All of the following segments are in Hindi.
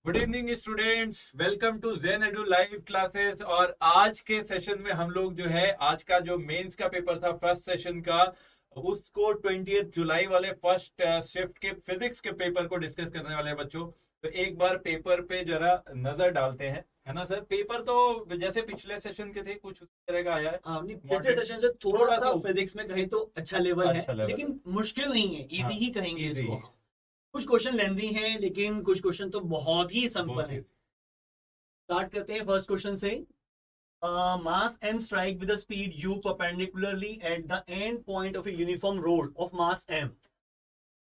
Good evening students, welcome to Gen Edu live classes. और आज के सेशन में हम लोग जो है आज का जो मेंस का पेपर था फर्स्ट सेशन का, उसको 20 जुलाई वाले फर्स्ट शिफ्ट के फिजिक्स के पेपर को डिस्कस करने वाले हैं बच्चों। तो एक बार पेपर पे जरा नजर डालते हैं, है ना सर। पेपर तो जैसे पिछले सेशन के थे कुछ उस तरह का आया है। हाँ, नहीं, पिछले मॉडरेट, सेशन से थोड़ा थोड़ा सा सा फिजिक्स में कहें तो अच्छा लेवल है, अच्छा लेवल है। लेकिन मुश्किल नहीं है, हाँ, इजी ही कहेंगे इजी इसको है, हम। कुछ क्वेश्चन लेंदी हैं, लेकिन कुछ क्वेश्चन तो बहुत ही सिंपल बहुत हैं। इजी। स्टार्ट करते हैं फर्स्ट क्वेश्चन से। मास m strike with a speed u perpendicularly at the end point of a uniform road of mass m।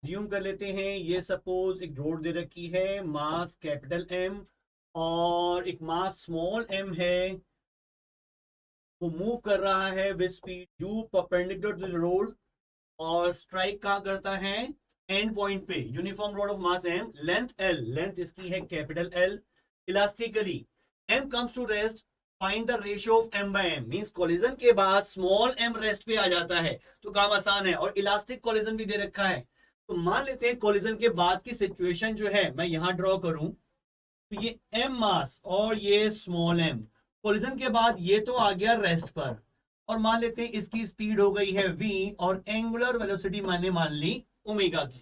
ज्यूम कर लेते हैं, ये सपोज एक रोड दे रखी है, मास कैपिटल M और एक मास स्मॉल m है। वो मूव कर रहा है with speed u perpendicular to the rod और स्ट्राइक कहाँ करता है, एंड पॉइंट पे। Uniform rod of mass M, length L, length इसकी है capital L. Elastically M comes to rest, find the ratio of M by M. Means collision के बाद स्मॉल एम रेस्ट पे आ जाता है, तो काम आसान है। और इलास्टिक कोलिजन भी दे रखा है, तो मान लेते हैं कोलिजन के बाद की सिचुएशन जो है मैं यहां ड्रॉ करूं, तो ये एम मास और ये स्मॉल एम, कोलिजन के बाद ये तो आ गया रेस्ट पर। और मान लेते हैं इसकी स्पीड हो गई है v और एंगुलर वेलोसिटी मैंने मान ली ओमेगा की,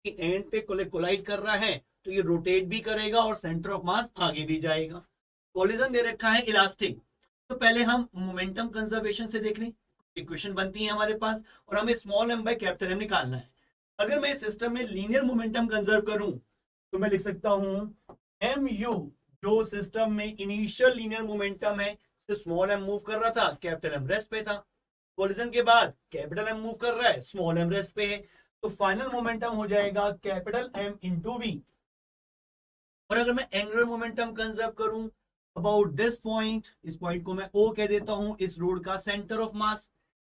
कि एंड पे कोलाइड कर रहा है तो ये रोटेट भी करेगा और सेंटर ऑफ मास आगे भी जाएगा। कोलिजन दे रखा है इलास्टिक, तो पहले हम मोमेंटम कंजर्वेशन से देख लें। इक्वेशन बनती है हमारे पास और हमें small M by capital M निकालना है। अगर मैं सिस्टम में लीनियर मोमेंटम कंजर्व करूं तो मैं लिख सकता हूं एम यू, जो सिस्टम में इनिशियल लीनियर मोमेंटम है, स्मॉल एम मूव कर रहा था, कैपिटल एम रेस्ट पे था। कोलिजन के बाद कैपिटल एम मूव कर रहा है, स्मॉल एम रेस्ट पे है, तो फाइनल मोमेंटम हो जाएगा कैपिटल एम इंटू वी। और अगर मैं एंगुलर मोमेंटम कंजर्व करूं अबाउट दिस पॉइंट, इस पॉइंट को मैं ओ कह देता हूं, इस रोड का सेंटर ऑफ मास,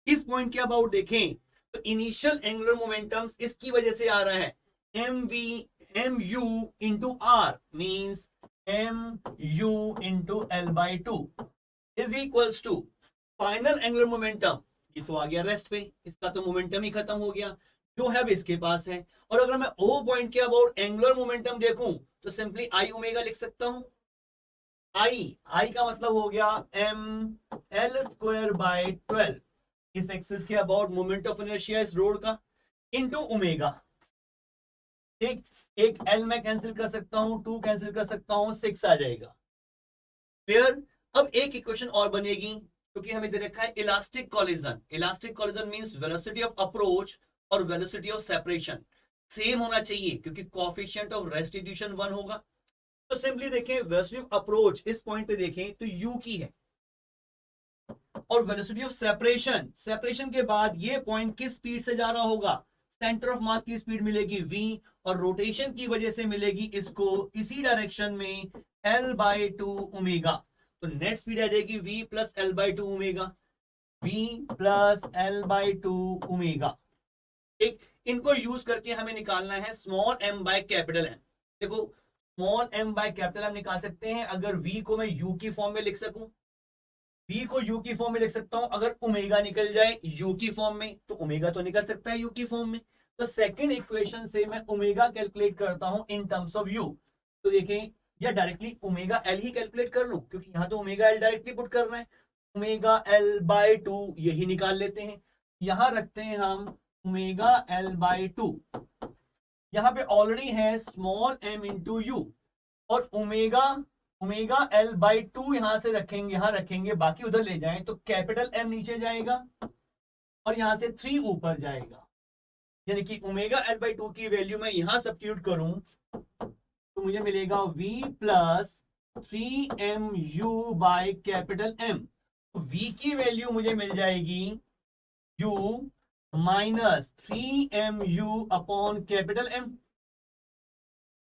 इस पॉइंट के अबाउट देखें तो इनिशियल एंगुलर मोमेंटम इसकी वजह से आ रहा है M V M U into R, means M U into L by two is equals to final angular momentum. ये तो आ गया रेस्ट पे, इसका तो मोमेंटम ही खत्म हो गया जो है अब इसके पास है। और अगर मैं ओ पॉइंट के अबाउट एंगुलर मोमेंटम देखूं तो सिंपली आई ओमेगा लिख सकता हूं। आई आई का मतलब हो गया एम एल स्क्वायर बाय 12, इस एक्सिस के अबाउट मोमेंट ऑफ इनर्शिया इस रोड का, इनटू ओमेगा। ठीक, एक एल में कैंसिल कर सकता हूं, 2 कैंसिल कर सकता हूं, 6 आ जाएगा। क्लियर। अब एक इक्वेशन और बनेगी क्योंकि हमें दे रखा है elastic collision. Elastic collision means velocity of approach और वेलोसिटी ऑफ सेपरेशन सेम होना चाहिए, क्योंकि कोएफिशिएंट ऑफ रेस्टिट्यूशन 1 होगा। तो सिंपली देखें, वेलोसिटी ऑफ अप्रोच इस पॉइंट पे देखें तो u की है, और वेलोसिटी ऑफ सेपरेशन, सेपरेशन के बाद ये पॉइंट किस स्पीड से जा रहा होगा, सेंटर ऑफ मास की स्पीड मिलेगी v, और रोटेशन की वजह से मिलेगी इसको इसी डायरेक्शन में l बाई टू ओमेगा। तो नेट स्पीड आ जाएगी v plus L by two omega, v plus L by two omega. ठीक, इनको यूज करके हमें निकालना है small m by capital M। देखो, small m by capital M निकाल सकते हैं अगर v को मैं u की फॉर्म में लिख सकूं, v को u की फॉर्म में लिख सकता हूं। अगर ओमेगा निकल जाए u की फॉर्म में तो ओमेगा तो निकल सकता है u की फॉर्म में। तो सेकंड इक्वेशन से मैं ओमेगा कैलकुलेट करता हूं इन टर्म्स ऑफ u। तो देखें, या डायरेक्टली ओमेगा एल ही कैलकुलेट कर लूं, क्योंकि यहां तो ओमेगा एल डायरेक्टली पुट कर रहे हैं। ओमेगा एल बाय टू यही निकाल लेते हैं, यहां रखते हैं हम ओमेगा एल बाय टू। यहां पे ऑलरेडी है स्मॉल m इंटू यू, और omega omega L by to यहां से रखेंगे, यहां रखेंगे, बाकी उधर ले जाएं तो कैपिटल M नीचे जाएगा और यहां से 3 ऊपर जाएगा। यानी कि ओमेगा एल बाई टू की वैल्यू मैं यहां सब्स्टिट्यूट करूं तो मुझे मिलेगा v plus 3mu by capital M। v की वैल्यू मुझे मिल जाएगी u minus 3mu upon capital M।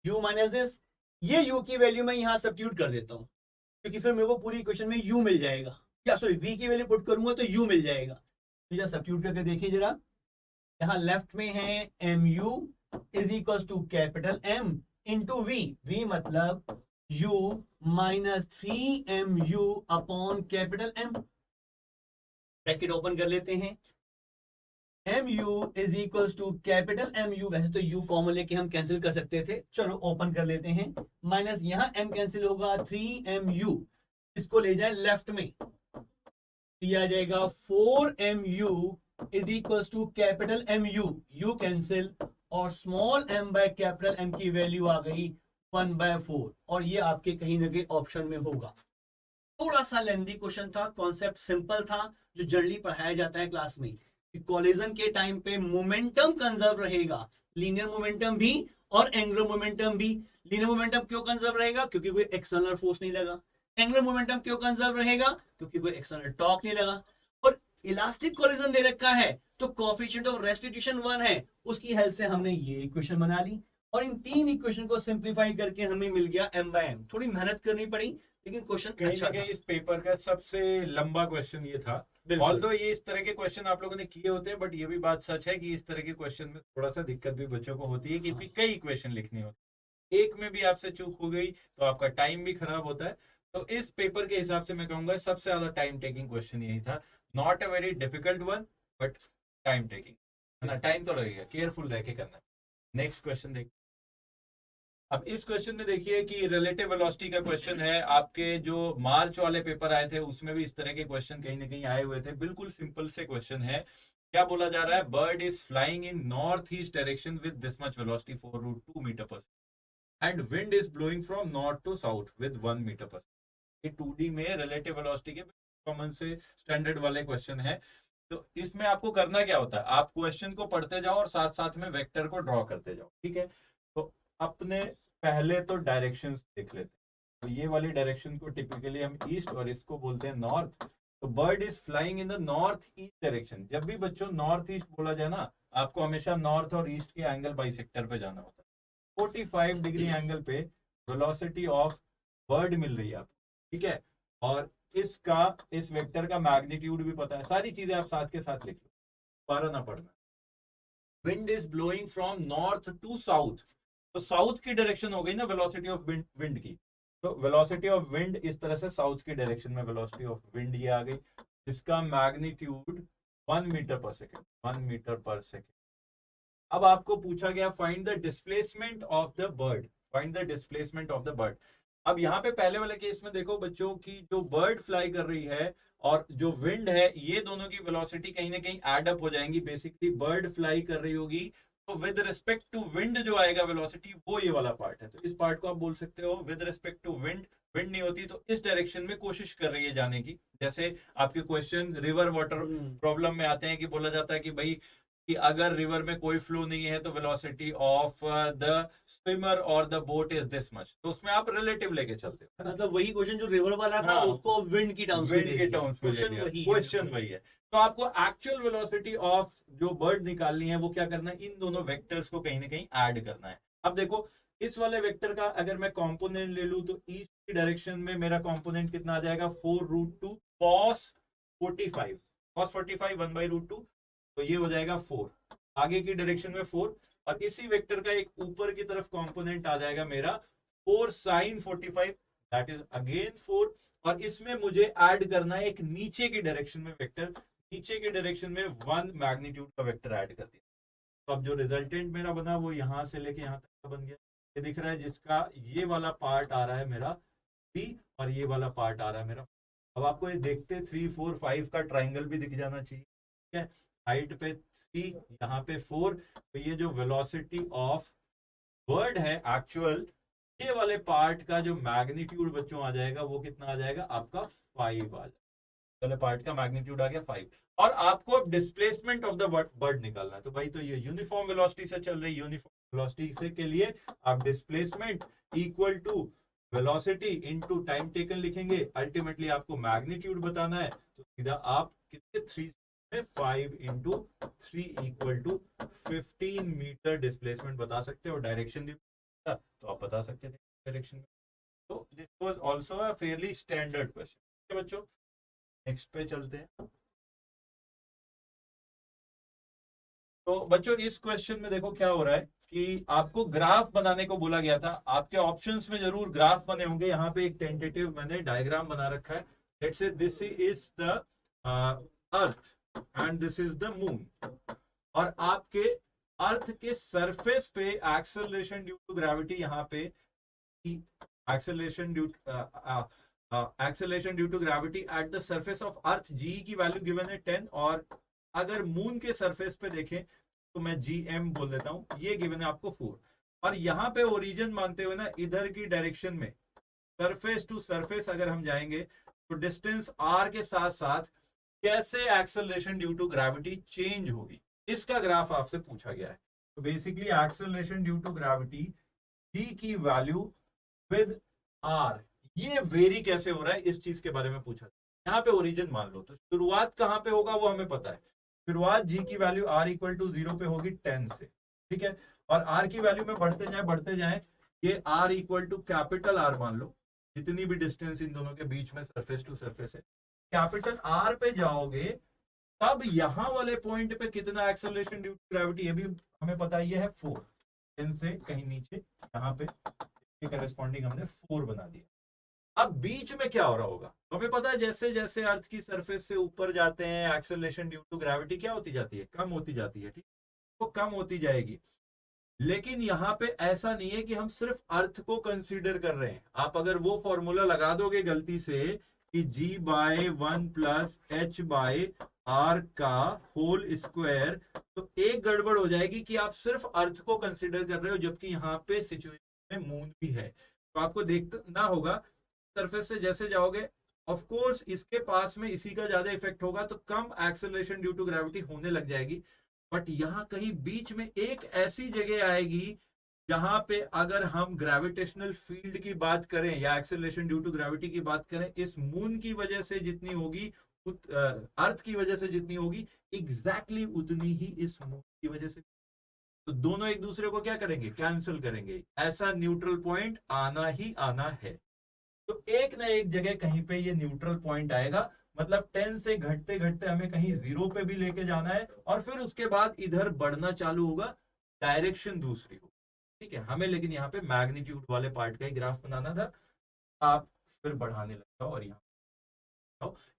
u minus this, ये u की वैल्यू मैं यहां सब्स्टिट्यूट कर देता हूं, क्योंकि फिर मेरे को पूरी इक्वेशन में u मिल जाएगा, या सॉरी v की वैल्यू पुट करूंगा तो u मिल जाएगा। तो जरा सब्स्टिट्यूट करके देखिए जरा, यहां लेफ्ट में है mu is equal to capital M into v, v मतलब u minus 3mu upon capital M। Bracket open कर लेते हैं, M U is equals to capital M U, वैसे तो यू कॉमन लेके हम कैंसिल कर सकते थे, चलो ओपन कर लेते हैं, माइनस यहाँ एम कैंसिल होगा 3mu, इसको ले जाए लेफ्ट में, ये आ जाएगा 4mu is equals to capital M U cancel, और small M by capital M की वैल्यू आ गई 1/4, और ये आपके कहीं ना कहीं ऑप्शन में होगा। थोड़ा सा लेंदी क्वेश्चन था, कॉन्सेप्ट सिंपल था, जो जनरली पढ़ाया जाता है क्लास में, कि कोलिजन के टाइम पे मोमेंटम कंजर्व रहेगा, लीनियर मोमेंटम भी और एंगुलर मोमेंटम भी। लीनियर मोमेंटम क्यों कंजर्व रहेगा? क्योंकि कोई एक्सटर्नल फोर्स नहीं लगा। एंगुलर मोमेंटम क्यों कंजर्व रहेगा? क्योंकि कोई एक्सटर्नल टॉर्क नहीं लगा। और इलास्टिक कोलिजन दे रखा है तो कोएफिशिएंट ऑफ रेस्टिट्यूशन 1 है, उसकी हेल्प से हमने ये इक्वेशन बना ली, और इन तीन इक्वेशन को सिंप्लीफाई करके हमें मिल गया m/m। थोड़ी मेहनत करनी पड़ी, लेकिन क्वेश्चन कहीं अच्छा ना कहीं था। इस पेपर का सबसे लंबा क्वेश्चन ये था। बिल्कुल। ऑल्दो ये इस तरह के क्वेश्चन आप लोगों ने किए होते हैं, बट ये भी बात सच है कि इस तरह के क्वेश्चन में थोड़ा सा दिक्कत भी बच्चों को होती है, क्योंकि हाँ। कई क्वेश्चन लिखने होते हैं, एक में भी आपसे चूक हो गई तो आपका टाइम भी खराब होता है। तो इस पेपर के हिसाब से मैं कहूंगा सबसे ज्यादा टाइम टेकिंग क्वेश्चन यही था। Not a very difficult one, but time taking है ना, टाइम तो लगेगा, केयरफुल रह के करना है। नेक्स्ट क्वेश्चन देखिए। अब इस क्वेश्चन में देखिए कि रिलेटिव वेलोसिटी का क्वेश्चन है। आपके जो मार्च वाले पेपर आए थे उसमें भी इस तरह के क्वेश्चन कहीं ना कहीं आए हुए थे। बिल्कुल सिंपल से क्वेश्चन है। क्या बोला जा रहा है? Bird is flying in north east direction with this much velocity 4√2 metre पर and wind is blowing from north to south with 1 metre पर। ये 2D में रिलेटिव वेलोसिटी के कॉमन से स्टैंडर्ड वाले क्वेश्चन है। तो इसमें आपको करना क्या होता है, आप क्वेश्चन को पढ़ते जाओ और साथ साथ में वेक्टर को ड्रॉ करते जाओ, ठीक है। तो अपने पहले तो डायरेक्शंस देख लेते हैं। तो ये वाली डायरेक्शन को टिपिकली हम ईस्ट और इसको बोलते हैं नॉर्थ। तो bird is flying in the north east direction. जब भी बच्चों नॉर्थ ईस्ट बोला जाए ना, आपको हमेशा नॉर्थ और ईस्ट के एंगल बाइसेक्टर पे जाना होता है। 45 डिग्री एंगल पे वेलोसिटी ऑफ बर्ड मिल रही है आपको, ठीक है। और इसका, इस वेक्टर का मैग्नीट्यूड भी पता है, सारी चीजें आप साथ के साथ लिख लो, पारा ना पढ़ना। Wind is blowing from north to south, तो साउथ की डायरेक्शन हो गई ना वेलोसिटी ऑफ विंड की। तो वेलोसिटी ऑफ विंड इस तरह से साउथ की डायरेक्शन में वेलोसिटी ऑफ विंड ये आ गई, जिसका मैग्नीट्यूड 1 मीटर पर सेकेंड, 1 मीटर पर सेकेंड। अब आपको पूछा गया find the displacement of the bird, find the displacement of the bird. अब यहाँ पे पहले वाले केस में देखो बच्चों की, जो बर्ड फ्लाई कर रही है और जो विंड है, ये दोनों की वेलोसिटी कहीं ना कहीं एड अप हो जाएंगी। बेसिकली बर्ड फ्लाई कर रही होगी, तो विद रिस्पेक्ट टू विंड जो आएगा वेलोसिटी, वो ये वाला पार्ट है। तो इस पार्ट को आप बोल सकते हो with respect to wind. Wind नहीं होती तो इस डायरेक्शन में कोशिश कर रही है जाने की। जैसे आपके क्वेश्चन रिवर वाटर प्रॉब्लम में आते हैं कि बोला जाता है कि भाई कि अगर रिवर में कोई फ्लो नहीं है तो वेलोसिटी ऑफ द स्विमर और the boat is this much, तो उसमें आप रिलेटिव लेके चलते हो। मतलब वही क्वेश्चन जो रिवर वाला था, हाँ, उसको विंड की टर्म्स में विंड ले के लिया। टर्म्स में ले क्वेश्चन लिया, वही है। क्वेश्चन वही है। तो आपको एक्चुअल वेलोसिटी ऑफ जो बर्ड निकालनी है वो क्या करना है, इन दोनों वेक्टर्स को कहीं ना कहीं ऐड करना है। अब देखो इस वाले वेक्टर का अगर मैं कंपोनेंट ले लूं तो ईस्ट की डायरेक्शन में मेरा कंपोनेंट कितना आ जाएगा, 4√2 cos 45, cos 45 1/√2, तो ये हो जाएगा 4। आगे की डायरेक्शन में 4, और इसी वेक्टर का एक ऊपर की तरफ कंपोनेंट आ जाएगा मेरा 4 sin 45, दैट इज अगेन 4। और इसमें मुझे ऐड करना है एक नीचे की डायरेक्शन में वेक्टर, नीचे की डायरेक्शन में 1 मैग्नीट्यूड का वेक्टर ऐड कर दिया। तो अब जो रिजल्टेंट मेरा बना वो यहां से लेके यहां तक का बन गया। ये दिख रहा है, जिसका ये वाला पार्ट आ रहा है मेरा 3 और ये वाला पार्ट आ रहा है मेरा। अब आपको ये देखते 3 4 5 का ट्राइंगल भी दिख जाना चाहिए, ठीक है। हाइट पे 3, यहाँ पे 4, तो ये जो वेलोसिटी ऑफ बर्ड है एक्चुअल, ये वाले पार्ट का जो मैग्नीट्यूड बच्चों आ जाएगा वो कितना आ जाएगा आपका 5 आ जाएगा। वाले पार्ट का मैग्नीट्यूड आ गया 5। और आपको अब डिस्प्लेसमेंट ऑफ द बर्ड निकालना है। तो भाई तो ये यूनिफॉर्म वेलोसिटी से चल रही, यूनिफॉर्म वेलोसिटी से के लिए आप displacement equal to velocity into time taken लिखेंगे। अल्टीमेटली आपको मैग्नीट्यूड बताना है, तो सीधा आप कितने 3 में 5 into 3 equal to 15 metre displacement बता सकते हो। डायरेक्शन भी तो आप बता सकते थे डायरेक्शन में। तो this was also a fairly standard question. बच्चों नेक्स्ट पे चलते हैं। तो बच्चों इस क्वेश्चन में देखो क्या हो रहा है कि आपको ग्राफ बनाने को बोला गया था। आपके ऑप्शंस में जरूर ग्राफ बने होंगे। यहाँ पे एक टेंटेटिव मैंने डायग्राम बना रखा है। Let's say this is the earth and this is the moon. और आपके अर्थ के सरफेस पे एक्सेलरेशन ड्यू टू ग्रेविटी, यहाँ पे acceleration due to gravity at the surface of earth, G की वैल्यू गिवन है 10, और अगर मून के सरफेस पे देखें तो मैं GM बोल देता हूं, ये गिवन है आपको 4। और यहाँ पे ओरिजिन मानते हुए ना इधर की डायरेक्शन में सरफेस टू सरफेस अगर हम जाएंगे तो डिस्टेंस r के साथ साथ कैसे acceleration due to gravity change होगी, इसका ग्राफ आपसे पूछा गया है। तो basically acceleration due to gravity g की वैल्यू विद r, ये वेरी कैसे हो रहा है इस चीज के बारे में पूछा। यहाँ पे ओरिजिन मान लो, तो शुरुआत कहाँ पे होगा वो हमें पता है। शुरुआत g की वैल्यू r इक्वल टू 0 पे होगी 10 से, ठीक है। और r की वैल्यू में बढ़ते जाए, ये r equal to capital R मान लो, जितनी भी डिस्टेंस इन दोनों के बीच में सरफेस टू सरफेस है, कैपिटल R पे जाओगे तब यहाँ वाले पॉइंट पे कितना एक्सेलरेशन ड्यू टू ग्रेविटी, ये भी हमें पता ही है 4, 10 से कहीं नीचे, यहाँ पे करस्पॉन्डिंग हमने 4 बना दिया। अब बीच में क्या हो रहा होगा, हमें पता है जैसे जैसे अर्थ की सरफेस से ऊपर जाते हैं एक्सेलरेशन ड्यू टू ग्रेविटी क्या होती जाती है, कम होती जाती है, ठीक, वो कम होती जाएगी। लेकिन यहाँ पे ऐसा नहीं है कि हम सिर्फ अर्थ को कंसीडर कर रहे हैं। आप अगर वो फॉर्मूला लगा दोगे गलती से कि G/1 प्लस H/R का होल स्क्वायर, तो एक गड़बड़ हो जाएगी कि आप सिर्फ अर्थ को कंसीडर कर रहे हो, जबकि यहाँ पे सिचुएशन में मून भी है। तो आपको देखना होगा सरफेस से जैसे जाओगे, ऑफ कोर्स इसके पास में इसी का ज्यादा इफेक्ट होगा, तो कम एक्सेलरेशन ड्यू टू ग्रेविटी होने लग जाएगी। बट यहाँ कहीं बीच में एक ऐसी जगह आएगी जहां पे अगर हम ग्रेविटेशनल फील्ड की बात करें या एक्सेलरेशन ड्यू टू ग्रेविटी की बात करें, इस मून की वजह से जितनी होगी, अर्थ की वजह से जितनी होगी, एग्जैक्टली उतनी ही इस मून की वजह से। तो दोनों एक दूसरे को क्या करेंगे, कैंसिल करेंगे। ऐसा न्यूट्रल पॉइंट आना ही आना है। तो एक ना एक जगह कहीं पे ये न्यूट्रल पॉइंट आएगा, मतलब 10 से घटते घटते हमें कहीं 0 पे भी लेके जाना है, और फिर उसके बाद इधर बढ़ना चालू होगा, डायरेक्शन दूसरी हो, ठीक है हमें। लेकिन यहाँ पे मैग्नीट्यूड वाले पार्ट का ही ग्राफ बनाना था, आप फिर बढ़ाने लग जाओ और यहाँ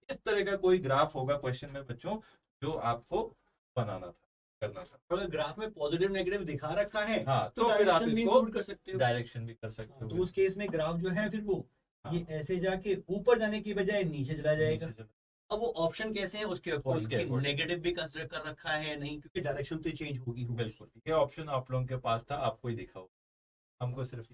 इस तरह का कोई ग्राफ होगा क्वेश्चन में बच्चों, जो आपको बनाना था, करना था। अगर ग्राफ में पॉजिटिव नेगेटिव दिखा रखा है, हाँ, तो फिर आप डायरेक्शन भी इसको इंक्लूड कर सकते हो, डायरेक्शन भी कर सकते हो। तो उस केस में ग्राफ जो है फिर वो ये ऐसे जाके ऊपर जाने की बजाय नीचे चला जाएगा। अब वो ऑप्शन कैसे है उसके अकॉर्डिंग, नेगेटिव भी कंसीडर कर रखा है या नहीं, क्योंकि डायरेक्शन तो चेंज होगी। बिल्कुल, ये ऑप्शन आप लोगों के पास था, आपको ही दिखा हो, हमको सिर्फ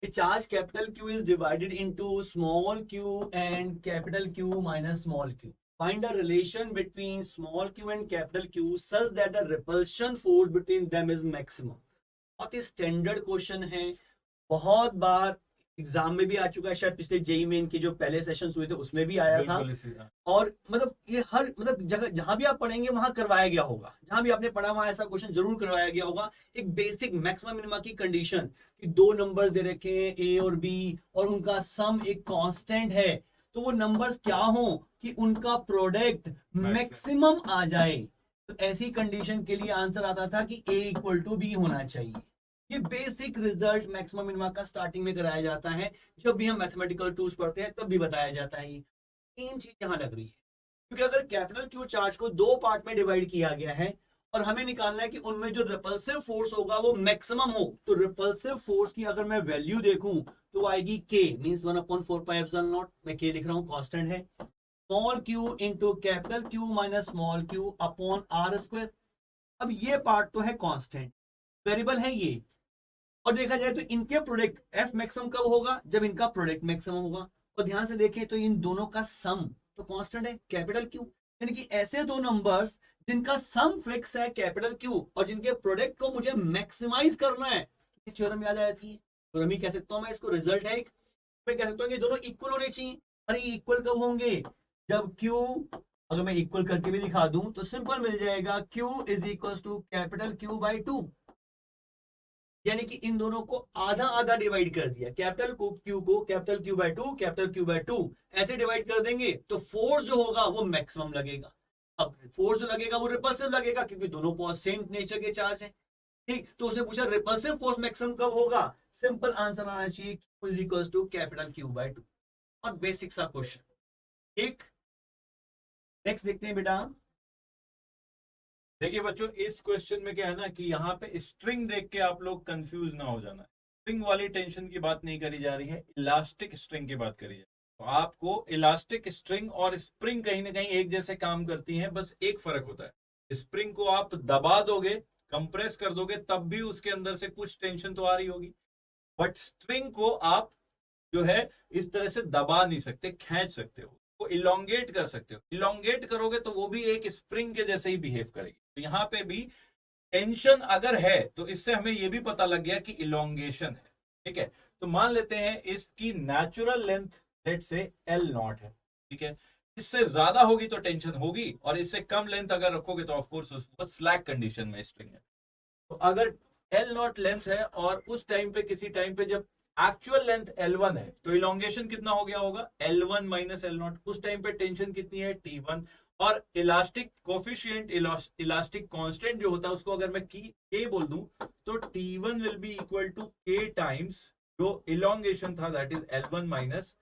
A charge capital Q is divided into small q and capital Q minus small q. Find a relation between small q and capital Q such that the repulsion force between them is maximum. बहुत ही स्टैंडर्ड क्वेश्चन है, बहुत बार एग्जाम में भी आ चुका है, शायद पिछले जेई मेन के जो पहले सेशंस हुए थे उसमें भी आया था। और मतलब ये हर मतलब जगह जहां भी आप पढ़ेंगे वहां करवाया गया होगा, जहां भी आपने पढ़ा वहां ऐसा क्वेश्चन जरूर करवाया गया होगा। एक बेसिक मैक्सिमम मिनिमा की कंडीशन कि दो नंबर्स दे रखे हैं ए और बी, और उनका सम एक कांस्टेंट है, तो वो नंबर्स क्या हो कि उनका प्रोडक्ट मैक्सिमम आ जाए। तो ऐसी कंडीशन के लिए आंसर आता था कि ए इक्वल टू बी होना चाहिए। ये बेसिक रिजल्ट मैक्सिमम मिनिमा का स्टार्टिंग में कराया जाता है, जब भी हम मैथमेटिकल टूल्स पढ़ते हैं तब भी बताया जाता है। तीन चीज यहाँ लग रही है, क्योंकि अगर कैपिटल क्यू चार्ज को दो पार्ट में डिवाइड किया गया है और हमें निकालना है कि उनमें जो रिपल्सिव फोर्स होगा वो मैक्सिमम हो, तो रिपल्सिव फोर्स की अगर मैं वैल्यू देखूं तो आएगी k means 1/4 pi epsilon not, मैं k लिख रहा हूं, कांस्टेंट है, small q into capital Q minus small q upon r square. अब ये पार्ट तो है कांस्टेंट, वेरिएबल है ये, और देखा जाए तो इनके प्रोडक्ट f मैक्सिमम कब होगा, जब इनका प्रोडक्ट मैक्सिमम होगा। और ध्यान से देखें तो इन दोनों का सम तो कांस्टेंट है कैपिटल Q, यानी कि ऐसे दो नंबर्स जिनका सम फिक्स है कैपिटल Q और जिनके प्रोडक्ट को मुझे मैक्सिमाइज करना है, तो थ्योरम याद आ जाती है। थ्योरम ही कह सकता हूं मैं इसको, रिजल्ट है एक, मैं कह सकता हूं कि दोनों इक्वल होने चाहिए। अरे इक्वल कब होंगे, जब Q, अगर मैं इक्वल करके भी दिखा दूं तो सिंपल मिल जाएगा, Q is equal to capital Q by 2, यानी कि इन दोनों को आधा आधा डिवाइड कर दिया, कैपिटल Q को capital Q by 2, capital Q by 2 ऐसे डिवाइड कर देंगे, तो फोर्स जो होगा वो मैक्सिमम लगेगा। अब फोर्स जो लगेगा वो रिपल्सिव लगेगा, क्योंकि दोनों सेम नेचर के चार्ज हैं, ठीक। तो उसने पूछा रिपल्सिव फोर्स मैक्सिमम कब होगा, सिंपल आंसर आना चाहिए Q is equal to capital Q by 2। और बेसिक सा क्वेश्चन, ठीक। नेक्स्ट देखते हैं बेटा। देखिए बच्चों, इस क्वेश्चन में क्या है ना कि यहाँ पे स्ट्रिंग देख के आप लोग कंफ्यूज ना हो जाना। स्ट्रिंग वाली टेंशन की बात नहीं करी जा रही है, इलास्टिक स्ट्रिंग की बात करी है। तो आपको इलास्टिक स्ट्रिंग और स्प्रिंग कहीं ना कहीं एक जैसे काम करती हैं, बस एक फर्क होता है, स्प्रिंग को आप दबा दोगे, कंप्रेस कर दोगे, तब भी उसके अंदर से कुछ टेंशन तो आ रही होगी। बट स्ट्रिंग को आप जो है इस तरह से दबा नहीं सकते, खींच सकते हो, वो इलोंगेट कर सकते हो। इलोंगेट करोगे तो वो भी एक स्प्रिंग के जैसे ही बिहेव करेगी। तो यहाँ पे भी टेंशन अगर है तो इससे हमें ये भी पता लग गया कि इलोंगेशन है। ठीक है, तो मान लेते हैं इसकी नेचुरल लेंथ लेट से L नॉट है। ठीक है, इससे ज्यादा होगी तो टेंशन होगी, और इससे कम लेंथ अगर रखोगे तो ऑफकोर्स वो स्लैक कंडीशन में स्ट्रिंग है। तो अगर L नॉट लेंथ है और उस टाइम पे किसी टाइम पे जब एक्चुअल लेंथ L1 है तो इलोंगेशन कितना हो गया होगा, L1 माइनस L नॉट। उस टाइम पे टेंशन कितनी है, T1। और इलास्टिक कोफिशिएंट, इलास्टिक कांस्टेंट जो होता है उसको अगर मैं K बोल दूं तो T1 will be equal to K times जो इलोंगेशन था, that is L1 minus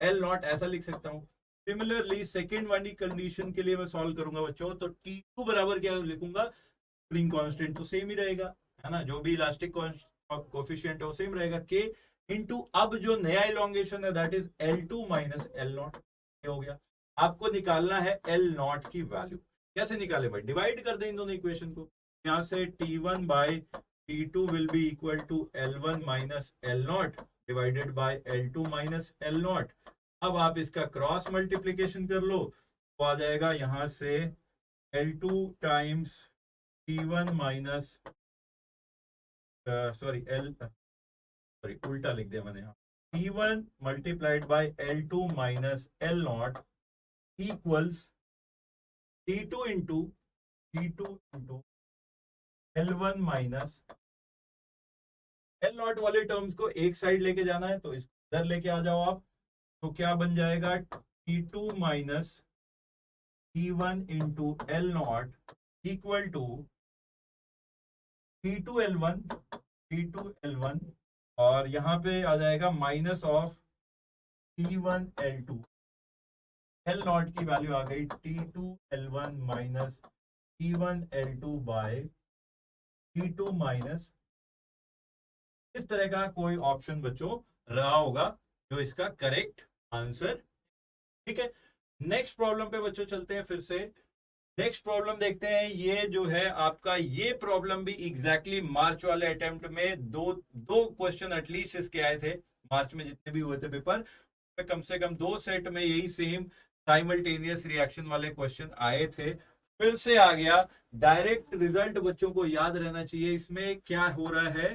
L naught, ऐसा लिख सकता हूं। सिमिलरली सेकेंड वाली कंडीशन के लिए मैं सॉल्व करूंगा बच्चों, तो T2 बराबर क्या लिखूंगा, स्प्रिंग कांस्टेंट तो सेम ही रहेगा, है ना, जो भी इलास्टिक कोफिशिएंट है वो सेम रहेगा, K इंटू अब जो नया इलोंगेशन है that is L2 minus L not. हो गया। आपको निकालना है L नॉट की वैल्यू। कैसे निकाले भाई, डिवाइड कर दें इन दोनों इक्वेशन को। यहां से T1 by T2 will be equal to L1 minus L naught divided by L2 minus L naught. अब आप इसका क्रॉस मल्टीप्लीकेशन कर लो तो आ जाएगा यहां से L2 times T1 minus sorry उल्टा लिख दिया मैंने यहाँ, T1 multiplied by L2 minus L not equals T2 into L1 minus L not वाले टर्म्स को एक साइड लेके जाना है तो इसको इधर लेके आ जाओ आप। तो क्या बन जाएगा, T2 minus T1 into L naught equal to T2 L1 और यहाँ पे आ जाएगा minus of T1 L2। L naught की वैल्यू आ गई T2 L1 minus T1 L2 bye T2 minus. इस तरह का कोई ऑप्शन बच्चों रहा होगा जो इसका करेक्ट आंसर। ठीक है, नेक्स्ट प्रॉब्लम पे बच्चों चलते हैं फिर से। नेक्स्ट प्रॉब्लम देखते हैं, ये जो है आपका ये प्रॉब्लम भी एग्जैक्टली मार्च वाले अटेम्प्ट में दो क्वेश्चन एटलीस्ट इसके आए थे। मार्च में जितने भी हुए थे पेपर, कम से कम 2 सेट में यही सेम साइमल्टेनियस रिएक्शन वाले क्वेश्चन आए थे। फिर से आ गया डायरेक्ट रिजल्ट, बच्चों को याद रहना चाहिए। इसमें क्या हो रहा है,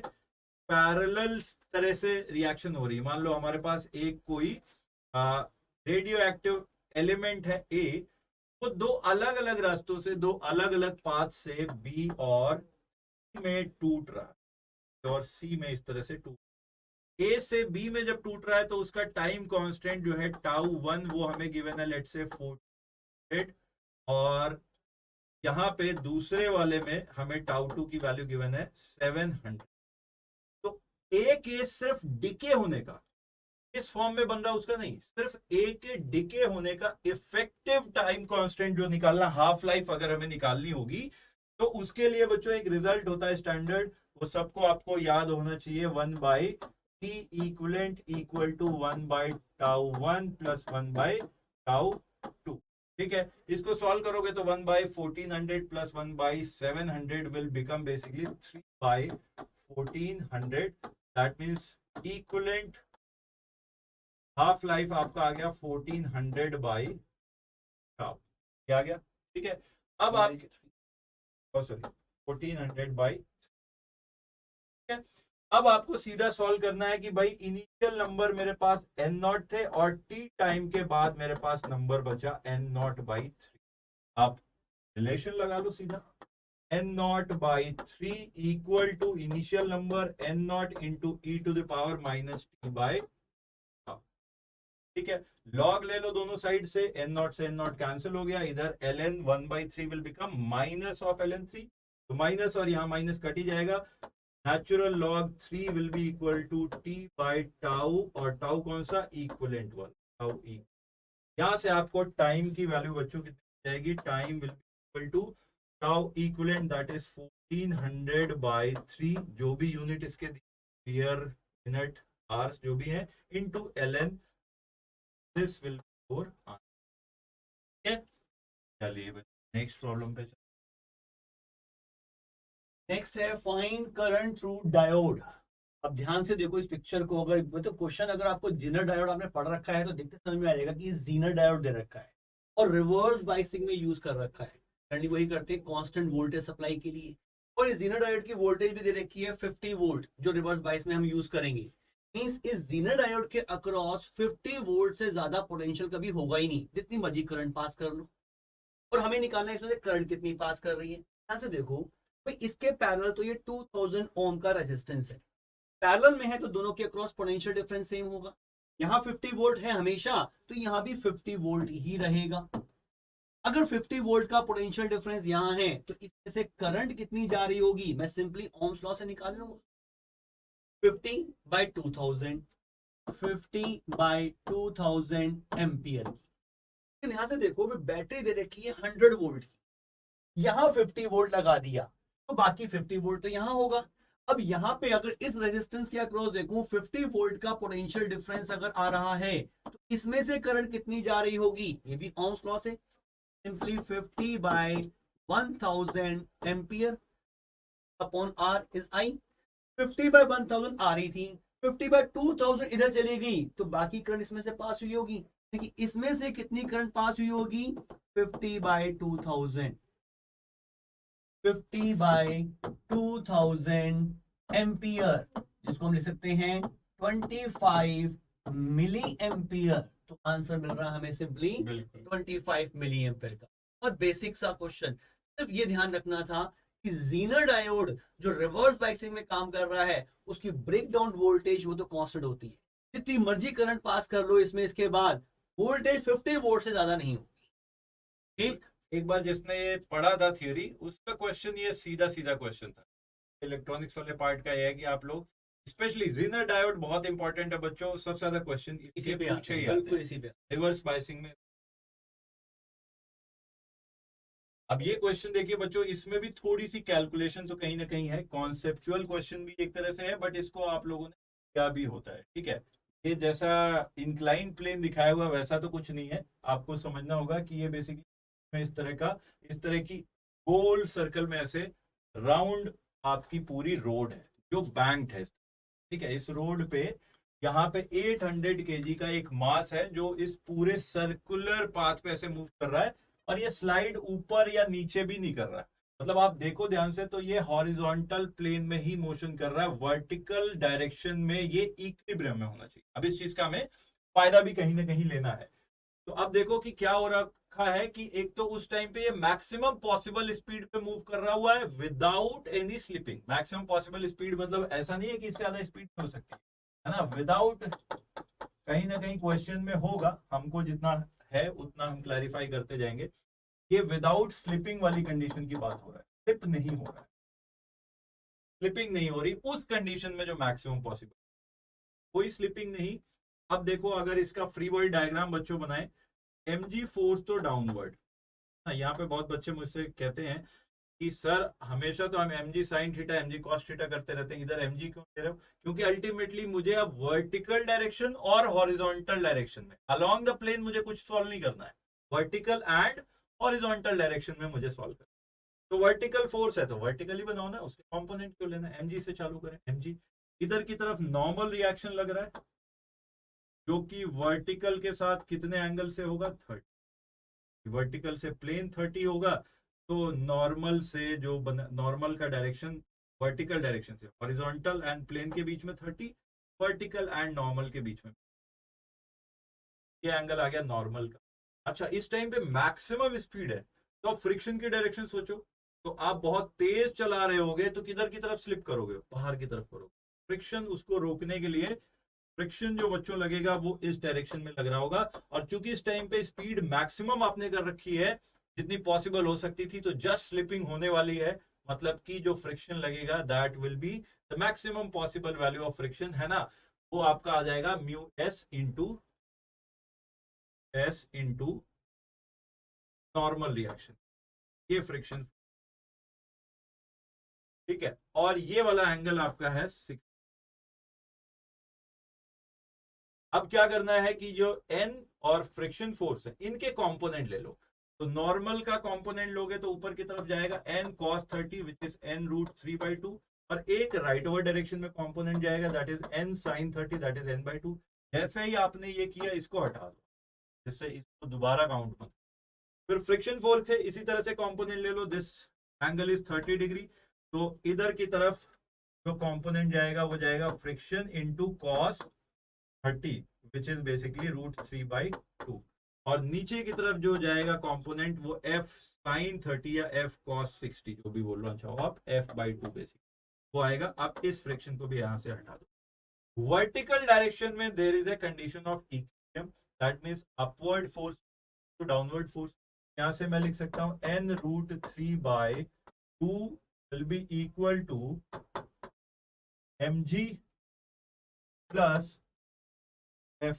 पैरेलल तरह से रिएक्शन हो रही है। मान लो हमारे पास एक कोई रेडियो एक्टिव एलिमेंट है A, वो दो अलग अलग रास्तों से, दो अलग अलग पाथ से B और C में टूट रहा है, और C में इस तरह से टूट, A से B में जब टूट रहा है तो उसका टाइम कांस्टेंट जो है τ1 वो हमें गिवन है लेट से 400, और यहाँ पे दूसरे वाले में हमें τ2 की वैल्यू गिवन है 700। तो A के सिर्फ डिके होने का, इस फॉर्म में बन रहा उसका नहीं, सिर्फ A के डिके होने का इफेक्टिव टाइम कांस्टेंट जो निकालना, हाफ लाइफ अगर हमें निकालनी होगी तो उसके लिए बच्चों एक रिजल्ट होता है स्टैंडर्ड, वो सबको आपको याद होना चाहिए, 1 by T equivalent equal to 1 by τ1 plus 1 by τ2। ठीक है, इसको सॉल्व करोगे तो 1 by 1400 plus 1 by 700 will become basically 3 by 1400। That means equivalent half life आपका आ गया 1400 बाई टाउ, क्या आ गया। ठीक है, अब आप सॉरी 1400 बाई। ठीक है, अब आपको सीधा सॉल्व करना है कि भाई इनिशियल नंबर मेरे पास n नॉट थे और t टाइम के बाद मेरे पास नंबर बचा n नॉट बाई 3। आप रिलेशन लगा लो सीधा, n naught by 3 equal to initial number n naught into e to the power minus t by. ठीक है, लॉग ले लो दोनों साइड से, n नॉट से n नॉट कैंसिल हो गया, इधर ln 1/3 will become minus of ln3, तो माइनस और यहाँ माइनस कट ही जाएगा। Natural log 3 will be equal to t by tau, और टाउ कौन सा, इक्वलेंट वाला टाउ ई। यहाँ से आपको टाइम की वैल्यू बच्चों कितनी जाएगी, time will be equal to tau equivalent that is 1400/3, जो भी यूनिट इसके ईयर मिनट आवर्स जो भी है, into ln, this will four. ठीक है, चलिए नेक्स्ट प्रॉब्लम पे। नेक्स्ट है फाइंड करंट थ्रू डायोड। अब ध्यान से देखो इस पिक्चर को, अगर तो क्वेश्चन अगर आपको जीनर डायोड आपने पढ़ रखा है तो देखते समझ में आ जाएगा कि जीनर डायोड दे रखा है और रिवर्स बाइसिंग में यूज कर रखा है। करंटली वही करते हैं कांस्टेंट वोल्टेज सप्लाई के लिए, और इस जीनर डायोड की वोल्टेज भी दे रखी है 50 वोल्ट, जो रिवर्स बाइस में हम यूज करेंगे। मींस इस जीनर डायोड के अक्रॉस 50 वोल्ट से ज्यादा पोटेंशियल कभी होगा ही नहीं, जितनी मर्जी करंट पास कर लो। और हमें निकालना है इसमें से करंट कितनी पास कर रही है। ध्यान से देखो भाई, इसके पैरेलल तो ये 2000 ओम का रेजिस्टेंस है, पैरेलल में है तो दोनों के अक्रॉस पोटेंशियल डिफरेंस सेम होगा। यहाँ 50 वोल्ट है हमेशा, तो यहाँ भी 50 वोल्ट ही रहेगा। अगर 50 वोल्ट का पोटेंशियल डिफरेंस यहाँ है तो इसमें से करंट कितनी जा रही होगी, मैं सिंपली ओम्स लॉ से निकाल लूंगा। 50/2000, 50/2000 एम्पियर। ध्यान से देखो बैटरी दे रखी है 100 वोल्ट की, यहां 50 वोल्ट लगा दिया तो बाकी 50 वोल्ट तो यहां होगा। अब यहां पे अगर इस रेजिस्टेंस के अक्रॉस देखूं 50 वोल्ट का पोटेंशियल डिफरेंस अगर आ रहा है तो इसमें से करंट कितनी जा रही होगी, ये भी ओम्स लॉ से। Simply 50/1000 ampere upon R is I. 50/1000 आ रही थी, 50/2000 इधर चली गई तो बाकी करंट इसमें से पास हुई होगी। देखिए इसमें से कितनी करंट पास हुई होगी, 50/2000, 50/2000 एम्पियर, जिसको हम लिख सकते हैं 25 मिली एम्पियर। तो आंसर मिल रहा है हमें सिंपली 25 मिली एम्पियर का। बहुत बेसिक सा क्वेश्चन, सिर्फ ये ध्यान रखना था कि जीनर डायोड जो रिवर्स बाइसिंग में काम कर रहा है उसकी ब्रेकडाउन वोल्टेज वो तो कांस्टेंट होती है, जितनी मर्जी करंट पास कर लो इसमें, इसके बाद वोल्टेज 50 वोल्ट से ज्यादा नहीं होगी। ठीक, एक बार जिसने ये पढ़ा था थ्योरी, उसका क्वेश्चन ये सीधा सीधा क्वेश्चन था। इलेक्ट्रॉनिक्स वाले पार्ट का ये है कि आप लोग स्पेशली जीनर डायोड बहुत इंपॉर्टेंट है बच्चों, सबसे ज्यादा क्वेश्चन इसी पे पूछे ही बिल्कुल आते इसी पे। हैं रिवर्स बाइसिंग में। अब ये क्वेश्चन देखिए बच्चों, इसमें भी थोड़ी सी कैलकुलेशन तो कहीं ना कहीं है, कॉन्सेप्चुअल क्वेश्चन भी एक तरह से है, बट इसको आप लोगों ने क्या भी होता है। ठीक है, ये जैसा इंक्लाइन प्लेन दिखाया हुआ वैसा तो कुछ नहीं है, आपको समझना होगा कि ये बेसिकली इस तरह की गोल सर्कल में ऐसे राउंड आपकी पूरी रोड है जो बैंक्ड है। ठीक है, इस रोड पे यहाँ पे 800 kg का एक मास है जो इस पूरे सर्कुलर पाथ पे ऐसे मूव कर रहा है, और ये स्लाइड ऊपर या नीचे भी नहीं कर रहा है। मतलब आप देखो ध्यान से तो ये हॉरिजॉन्टल प्लेन में ही मोशन कर रहा है, वर्टिकल डायरेक्शन में ये इक्विलिब्रियम में होना चाहिए। अब इस चीज का हमें फायदा भी कहीं ना कहीं लेना है। तो अब देखो कि क्या हो रखा है कि एक तो उस टाइम पे ये मैक्सिमम पॉसिबल स्पीड पे मूव कर रहा हुआ है without any slipping. Maximum possible speed मतलब ऐसा नहीं है कि इससे ज्यादा स्पीड हो सकती है ना, विदाउट, कहीं ना कहीं क्वेश्चन में होगा, हमको जितना है उतना हम क्लैरिफाई करते जाएंगे। ये विदाउट स्लिपिंग वाली कंडीशन की बात हो रहा है, स्लिप नहीं हो रहा है, स्लिपिंग नहीं हो रही उस कंडीशन में जो मैक्सिमम पॉसिबल, कोई स्लिपिंग नहीं। अब देखो अगर इसका फ्री बॉडी डायग्राम बच्चों बनाए, mg फोर्स तो डाउनवर्ड, यहाँ पे बहुत बच्चे मुझसे कहते हैं कि सर हमेशा तो हम mg sine theta mg cos theta करते रहते हैं, इधर mg क्यों दे रहे हो? क्योंकि अल्टीमेटली मुझे अब वर्टिकल डायरेक्शन और हॉरिजॉन्टल डायरेक्शन में अलोंग द प्लेन मुझे कुछ सॉल्व नहीं करना है, वर्टिकल एंड हॉरिजॉन्टल डायरेक्शन में मुझे सॉल्व करना है। तो वर्टिकल फोर्स है तो वर्टिकली बनाओ ना, उसके कंपोनेंट क्यों लेना है, mg से चालू करें। mg इधर की तरफ नॉर्मल रिएक्शन लग रहा है जो कि वर्टिकल के साथ कितने एंगल से होगा, 30, वर्टिकल से प्लेन 30 होगा, तो नॉर्मल से जो नॉर्मल का डायरेक्शन वर्टिकल डायरेक्शन से हॉरिजॉन्टल एंड प्लेन के बीच में 30, वर्टिकल एंड नॉर्मल के बीच में ये एंगल आ गया नॉर्मल का। अच्छा, इस टाइम पे मैक्सिमम स्पीड है तो फ्रिक्शन की डायरेक्शन सोचो, तो आप बहुत तेज चला रहे होगे तो किधर की तरफ स्लिप करोगे, बाहर की तरफ करोगे। फ्रिक्शन उसको रोकने के लिए फ्रिक्शन जो बच्चों लगेगा वो इस डायरेक्शन में लग रहा होगा, और चूंकि इस टाइम पे स्पीड मैक्सिमम आपने कर रखी है जितनी पॉसिबल हो सकती थी, तो जस्ट स्लिपिंग होने वाली है, मतलब कि जो फ्रिक्शन लगेगा that will be the maximum possible value of friction, है ना, वो आपका आ जाएगा mu S into normal reaction, ये फ्रिक्शन, ठीक है। और ये वाला एंगल आपका है 6। अब क्या करना है कि जो एन और फ्रिक्शन फोर्स है इनके कंपोनेंट ले लो। तो नॉर्मल का कंपोनेंट लोगे तो ऊपर की तरफ जाएगा N cos 30 which is N root 3/2, और एक राइट ओवर डायरेक्शन में कंपोनेंट जाएगा that is N sine 30 that is n/2। जैसे ही आपने ये किया इसको हटा दो, जिससे इसको दोबारा काउंट मत। फिर फ्रिक्शन फोर्स है, इसी तरह से कंपोनेंट ले लो, दिस एंगल इज 30 डिग्री। तो इधर की तरफ जो कंपोनेंट जाएगा वो जाएगा friction into cos 30 which is basically root 3/2, और नीचे की तरफ जो जाएगा कंपोनेंट वो f sin 30 या f cos 60 जो भी बोल रहा चाहो आप, f/2 बेसिक वो आएगा। अब इस फ्रिक्शन को भी यहां से हटा दो। वर्टिकल डायरेक्शन में there is a condition of equilibrium, that means upward force to downward force. यहां से मैं लिख सकता हूं n root 3/2 will be equal to mg plus f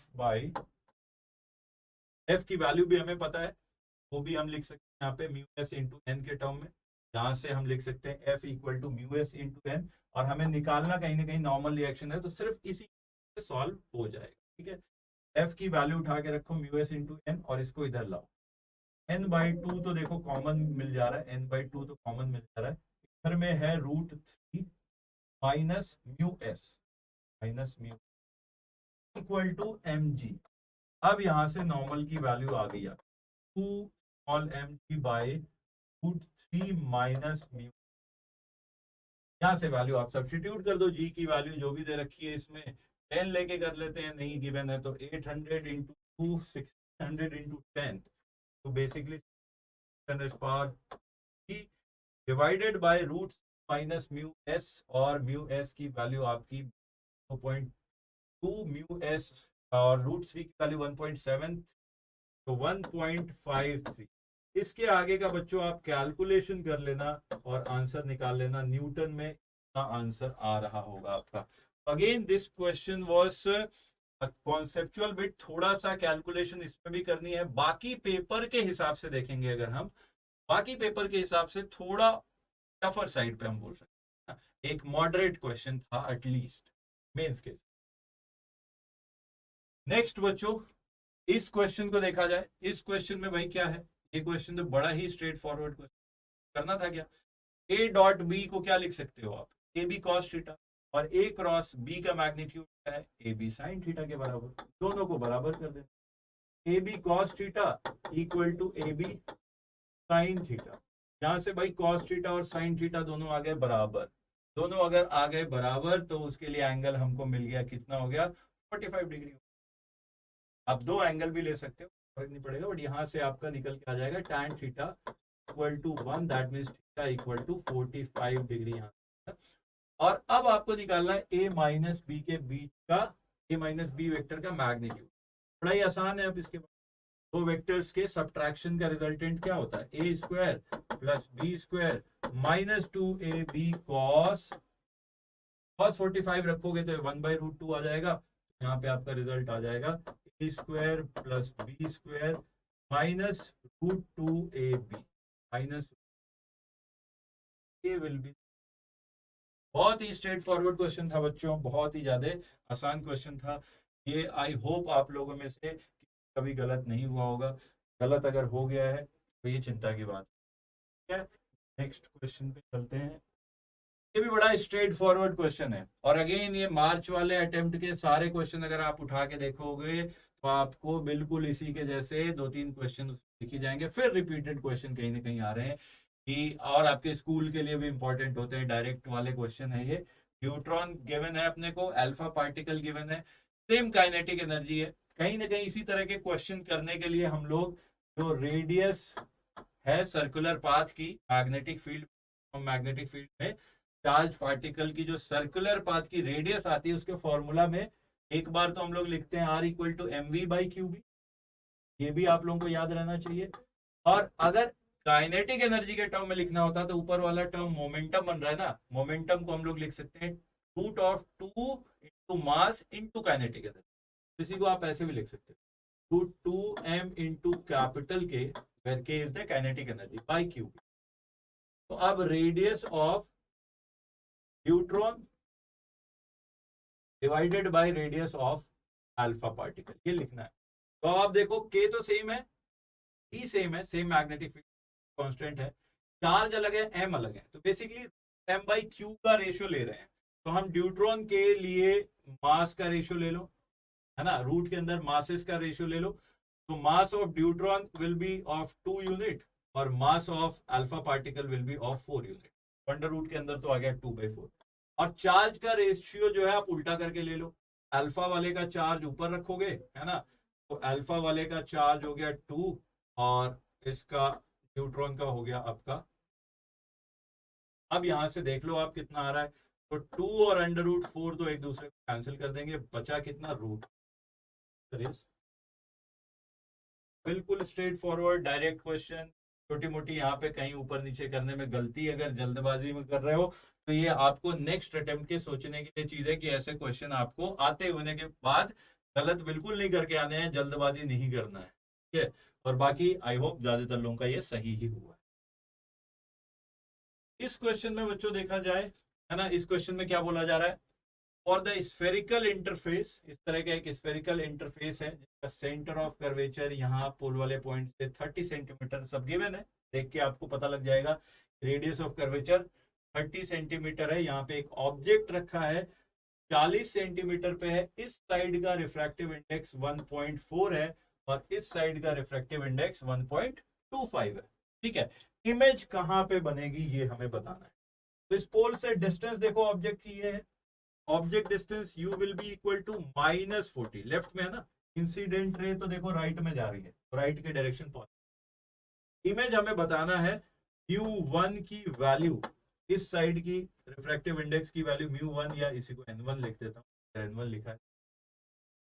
की वैल्यू भी हमें पता है, वो भी हम लिख सकते हैं यहाँ पे म्यू एस इंटू एन के टर्म में। यहाँ से हम लिख सकते हैं f equal to mu S into N, और हमें निकालना कहीं ना कहीं नॉर्मल रिएक्शन है, तो सिर्फ इसी से सॉल्व हो जाएगा, ठीक है। f की वैल्यू उठा के रखो म्यू एस इंटू एन, और इसको इधर लाओ। n/2 तो देखो कॉमन मिल जा रहा है, n/2 तो कॉमन मिल जा रहा है। इधर में है root 3 minus mu S equal to mg। अब यहां से नॉर्मल की वैल्यू आ गई, 2 small mg by root 3 minus mu. यहां से वैल्यू आप सब्स्टिट्यूट कर दो, जी की वैल्यू जो भी दे रखी है इसमें 10 लेके कर लेते हैं, नहीं गिवन है तो 800 इंटू 2 600 इंटू 10, तो basically divided by root minus mu S, और म्यू एस की वैल्यू आपकी 2 म्यू एस और रूट 3 की वैल्यू 1.7, तो 1.53। इसके आगे का बच्चों आप कैलकुलेशन कर लेना और आंसर निकाल लेना, न्यूटन में इतना आंसर आ रहा होगा आपका। Again this question was conceptual bit, थोड़ा सा कैलकुलेशन इसमें भी करनी है। बाकी पेपर के हिसाब से देखेंगे, अगर हम बाकी पेपर के हिसाब से थोड़ा टफर साइड पे हम बोल सकते हैं, एक मॉडरेट क्वेश्चन था एटलीस्ट मेंस के। नेक्स्ट बच्चों, इस क्वेश्चन को देखा जाए, इस क्वेश्चन में भाई क्या है, ये क्वेश्चन तो बड़ा ही स्ट्रेट फॉरवर्ड क्वेश्चन। करना था क्या, a डॉट बी को क्या लिख सकते हो आप, ए बी कॉस थीटा, और a क्रॉस b का मैग्नीट्यूड क्या है, ए बी साइन थीटा के बराबर, दोनों को बराबर कर देना। A B cos theta equal to A B sine theta. यहां से भाई कॉस थीटा और साइन थीटा दोनों आ गए बराबर, दोनों अगर आ गए बराबर तो उसके लिए एंगल हमको मिल गया, कितना हो गया, 45 डिग्री। आप दो एंगल भी ले सकते हो, फर्क नहीं पड़ेगा, बट यहाँ से आपका निकल के आ जाएगा tan थीटा इक्वल टू 1, दैट मींस थीटा इक्वल टू 45 डिग्री यहाँ। और अब आपको निकालना है a माइनस बी के बीच का, a माइनस बी वेक्टर का मैग्नीट्यूड। बड़ा ही आसान है। अब इसके दो वेक्टर्स के सबट्रैक्शन का रिजल्टेंट क्या होता है, a square plus B square minus 2ab cos 45 रखोगे तो 1/√2 आ जाएगा। यहाँ पे आपका रिजल्ट आ जाएगा a square plus B square minus √2ab minus a will be. बहुत ही स्ट्रेट फॉरवर्ड क्वेश्चन था बच्चों, बहुत ही ज्यादा आसान क्वेश्चन था ये। आई होप आप लोगों में से कभी गलत नहीं हुआ होगा, गलत अगर हो गया है तो ये चिंता की बात है। नेक्स्ट क्वेश्चन पे चलते हैं। ये भी बड़ा स्ट्रेट फॉरवर्ड क्वेश्चन है, और अगेन ये मार्च वाले अटेम्प्ट के सारे क्वेश्चन अगर आप उठा के देखोगे तो आपको बिल्कुल इसी के जैसे 2-3 क्वेश्चन लिखे जाएंगे। फिर रिपीटेड क्वेश्चन कहीं ना कहीं आ रहे हैं कि, और आपके स्कूल के लिए भी इंपॉर्टेंट होते हैं, डायरेक्ट वाले क्वेश्चन है ये। न्यूट्रॉन गिवन है अपने को, अल्फा पार्टिकल गिवन है, सेम काइनेटिक एनर्जी है। कहीं ना कहीं इसी तरह के क्वेश्चन करने के लिए हम लोग जो रेडियस है सर्कुलर पाथ की मैग्नेटिक फील्ड में चार्ज पार्टिकल की जो सर्कुलर पाथ की रेडियस आती है उसके फॉर्मूला में एक बार तो हम लोग लिखते हैं r इक्वल टू mv/qb, ये भी आप लोगों को याद रहना चाहिए। और अगर काइनेटिक एनर्जी के टर्म में लिखना होता तो ऊपर वाला टर्म मोमेंटम बन रहा है ना, मोमेंटम को हम लोग लिख सकते हैं √2 into mass into kinetic energy. इसी को आप ऐसे भी लिख सकते हैं √2m इंटू कैपिटल के where k is the kinetic energy by q. तो अब radius of neutron divided by radius of alpha particle, ये लिखना है। तो आप देखो k तो सेम है, e सेम है, सेम मैग्नेटिक फील्ड कांस्टेंट है, चार्ज अलग है, m अलग है, तो बेसिकली m बाई q का रेशियो ले रहे हैं। तो हम ड्यूट्रॉन के लिए मास का रेशियो ले लो, है ना, रूट के अंदर मासेस का रेशियो ले लो। तो mass of deuteron will be of 2 unit और mass of alpha particle will be of 4 unit. Under root के अंदर तो आ गया 2/4। और चार्ज का रेशियो जो है आप उल्टा करके ले लो, अल्फा वाले का चार्ज ऊपर रखोगे, है ना, तो अल्फा वाले का चार्ज हो गया 2 और इसका न्यूट्रॉन का हो गया आपका। अब यहां से देख लो आप कितना आ रहा है, तो 2 और अंडर रूट 4 तो एक दूसरे को कैंसिल कर देंगे, बचा कितना, रूट। बिल्कुल स्ट्रेट फॉरवर्ड डायरेक्ट क्वेश्चन। छोटी मोटी यहाँ पे कहीं ऊपर नीचे करने में गलती अगर जल्दबाजी में कर रहे हो तो ये आपको नेक्स्ट अटेम्प्ट के सोचने के लिए चीज है कि ऐसे क्वेश्चन आपको आते होने के बाद गलत बिल्कुल नहीं करके आने हैं, जल्दबाजी नहीं करना है, ठीक है। और बाकी आई होप ज्यादातर लोगों का ये सही ही हुआ है। इस क्वेश्चन में बच्चों देखा जाए, है ना, इस क्वेश्चन में क्या बोला जा रहा है, फॉर द स्फेरिकल इंटरफेस, इस तरह का एक स्फेरिकल इंटरफेस है जिसका सेंटर ऑफ कर्वेचर यहाँ पोल वाले पॉइंट से 30 सेंटीमीटर सब गिवन है, देख के आपको पता लग जाएगा। रेडियस ऑफ कर्वेचर 30 सेंटीमीटर है, यहाँ पे एक ऑब्जेक्ट रखा है 40 सेंटीमीटर पे है, इस साइड का रिफ्रैक्टिव इंडेक्स 1.4 है और इस साइड का रिफ्रैक्टिव इंडेक्स 1.25 है, ठीक है। इमेज कहाँ पे बनेगी ये हमें बताना है। तो इस पोल से डिस्टेंस देखो ऑब्जेक्ट की ये है, object distance u will be equal to -40, left में है ना, इंसिडेंट रे तो देखो राइट में जा रही है, राइट के डायरेक्शन पॉजिटिव। इमेज हमें बताना है μ1 की वैल्यू, इस साइड की रिफ्रैक्टिव इंडेक्स की वैल्यू μ1 या इसी को n1 लिख देता हूँ, n1 लिखा है,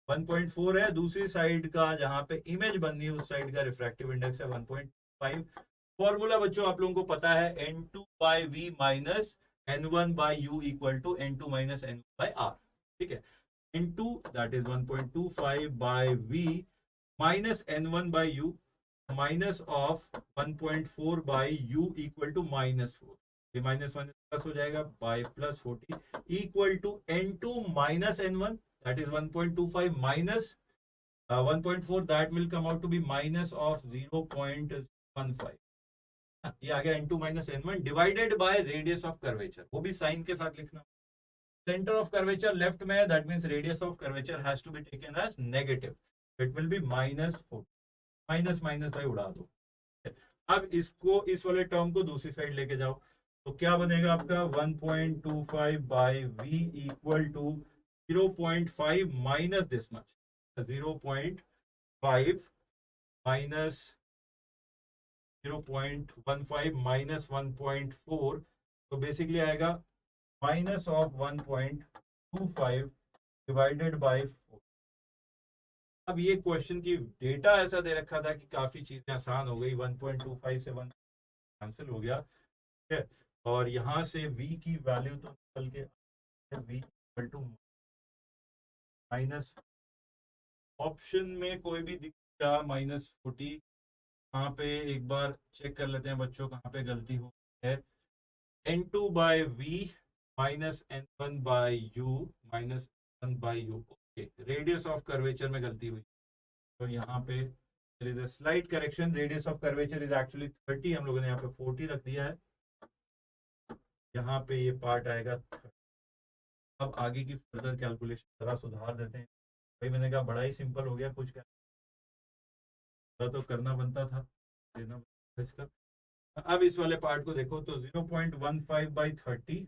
1.4 है। दूसरी साइड का जहां पे इमेज बननी है उस साइड का रिफ्रैक्टिव इंडेक्स है 1.5। फॉर्मूला बच्चों आप लोगों को पता है, n2/v minus n1/u equal to n2 minus n1/r, ठीक है। n2 that is 1.25/v minus n1/u minus of 1.4/u equal to -4, ये माइनस माइनस प्लस हो जाएगा by plus 40 equal to n2 minus n1 that is 1.25 minus 1.4 that will come out to be minus of 0.15, ये आ गया n2 minus n1 divided by radius of curvature, वो भी साइन के साथ लिखना। सेंटर ऑफ कर्वेचर लेफ्ट में है, that means radius of curvature has to be taken as negative, it will be -4, minus minus भाई उड़ा दो। अब इसको, इस वाले टर्म को दूसरी साइड लेके जाओ, तो क्या बनेगा आपका 1.25/v equal to 0.5 minus this much, 0.5 minus 0.15 minus 1.4, तो बेसिकली आएगा माइनस ऑफ 1.25 डिवाइडेड बाय 4। अब ये क्वेश्चन की डेटा ऐसा दे रखा था कि काफी चीजें आसान हो गई, 1.25 से 1 कैंसिल हो गया, ठीक है। और यहाँ से v की वैल्यू तो निकल के v equal to minus, option में कोई भी दिखा -40, यहाँ पे एक बार चेक कर लेते हैं बच्चों कहाँ पे गलती हो है, n2/v minus n1/u minus n1/u, okay, radius of curvature में गलती हुई, तो यहाँ पे there is a slight correction, radius of curvature is actually 30, हम लोगों ने यहाँ पे 40 रख दिया है, यहाँ पे ये पार्ट आएगा 30। अब आगे की फर्दर कैलकुलेशन जरा सुधार देते हैं भाई, मैंने कहा बड़ा ही सिंपल हो गया, कुछ तो करना बनता था, देना बनता इसका। अब इस वाले पार्ट को देखो, तो 0.15/30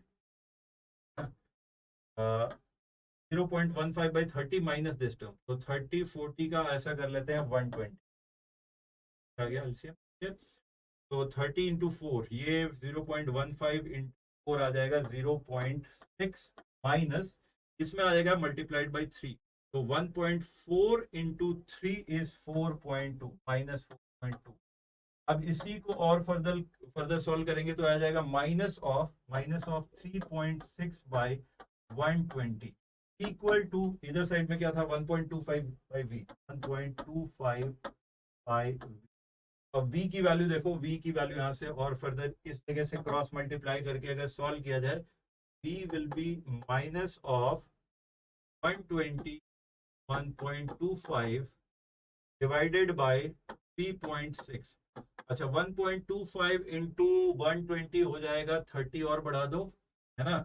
0.15/30 माइनस दिस टर्म, तो 30 40 का ऐसा कर लेते हैं 120 आ गया एलसीएम, तो 30 इंटू 4, ये 0.15 इंटू 4 आ जाएगा 0.6 माइनस, इसमें आ जाएगा मल्टीप्लाइड बाई 3, तो 1.4 इंटू 3 इज 4.2 माइनस 4.2। अब इसी को और फर्दर सॉल्व करेंगे तो आ जाएगा minus of 3.6 by 120 equal to, इधर साइड में क्या था 1.25/v, 1.25/v। अब v की वैल्यू देखो, v की वैल्यू यहाँ से और फर्दर इस जगह से क्रॉस मल्टीप्लाई करके अगर सॉल्व किया जाए, v will be minus of 121.25 divided by 3.6। अच्छा 1.25 इंटू 120 हो जाएगा 30 और बढ़ा दो, है ना,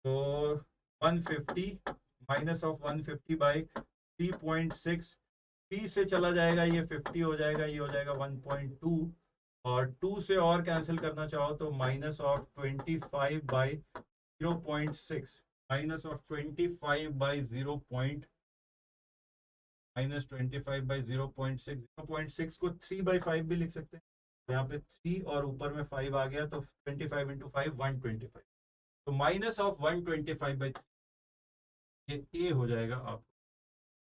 तो 150 माइनस ऑफ 150 बाई 3.6, 3 से चला जाएगा ये 50 हो जाएगा, ये हो जाएगा 1.2, और 2 से और कैंसिल करना चाहो तो minus of 25 by 0.6, minus of 25 by 0. Minus 25 by 0.6, 0.6 को 3/5 भी लिख सकते हैं, यहाँ पे 3 और ऊपर में 5 आ गया तो 25 इंटू 5 125, तो माइनस ऑफ 125 बाई 3, ये ए हो जाएगा। आप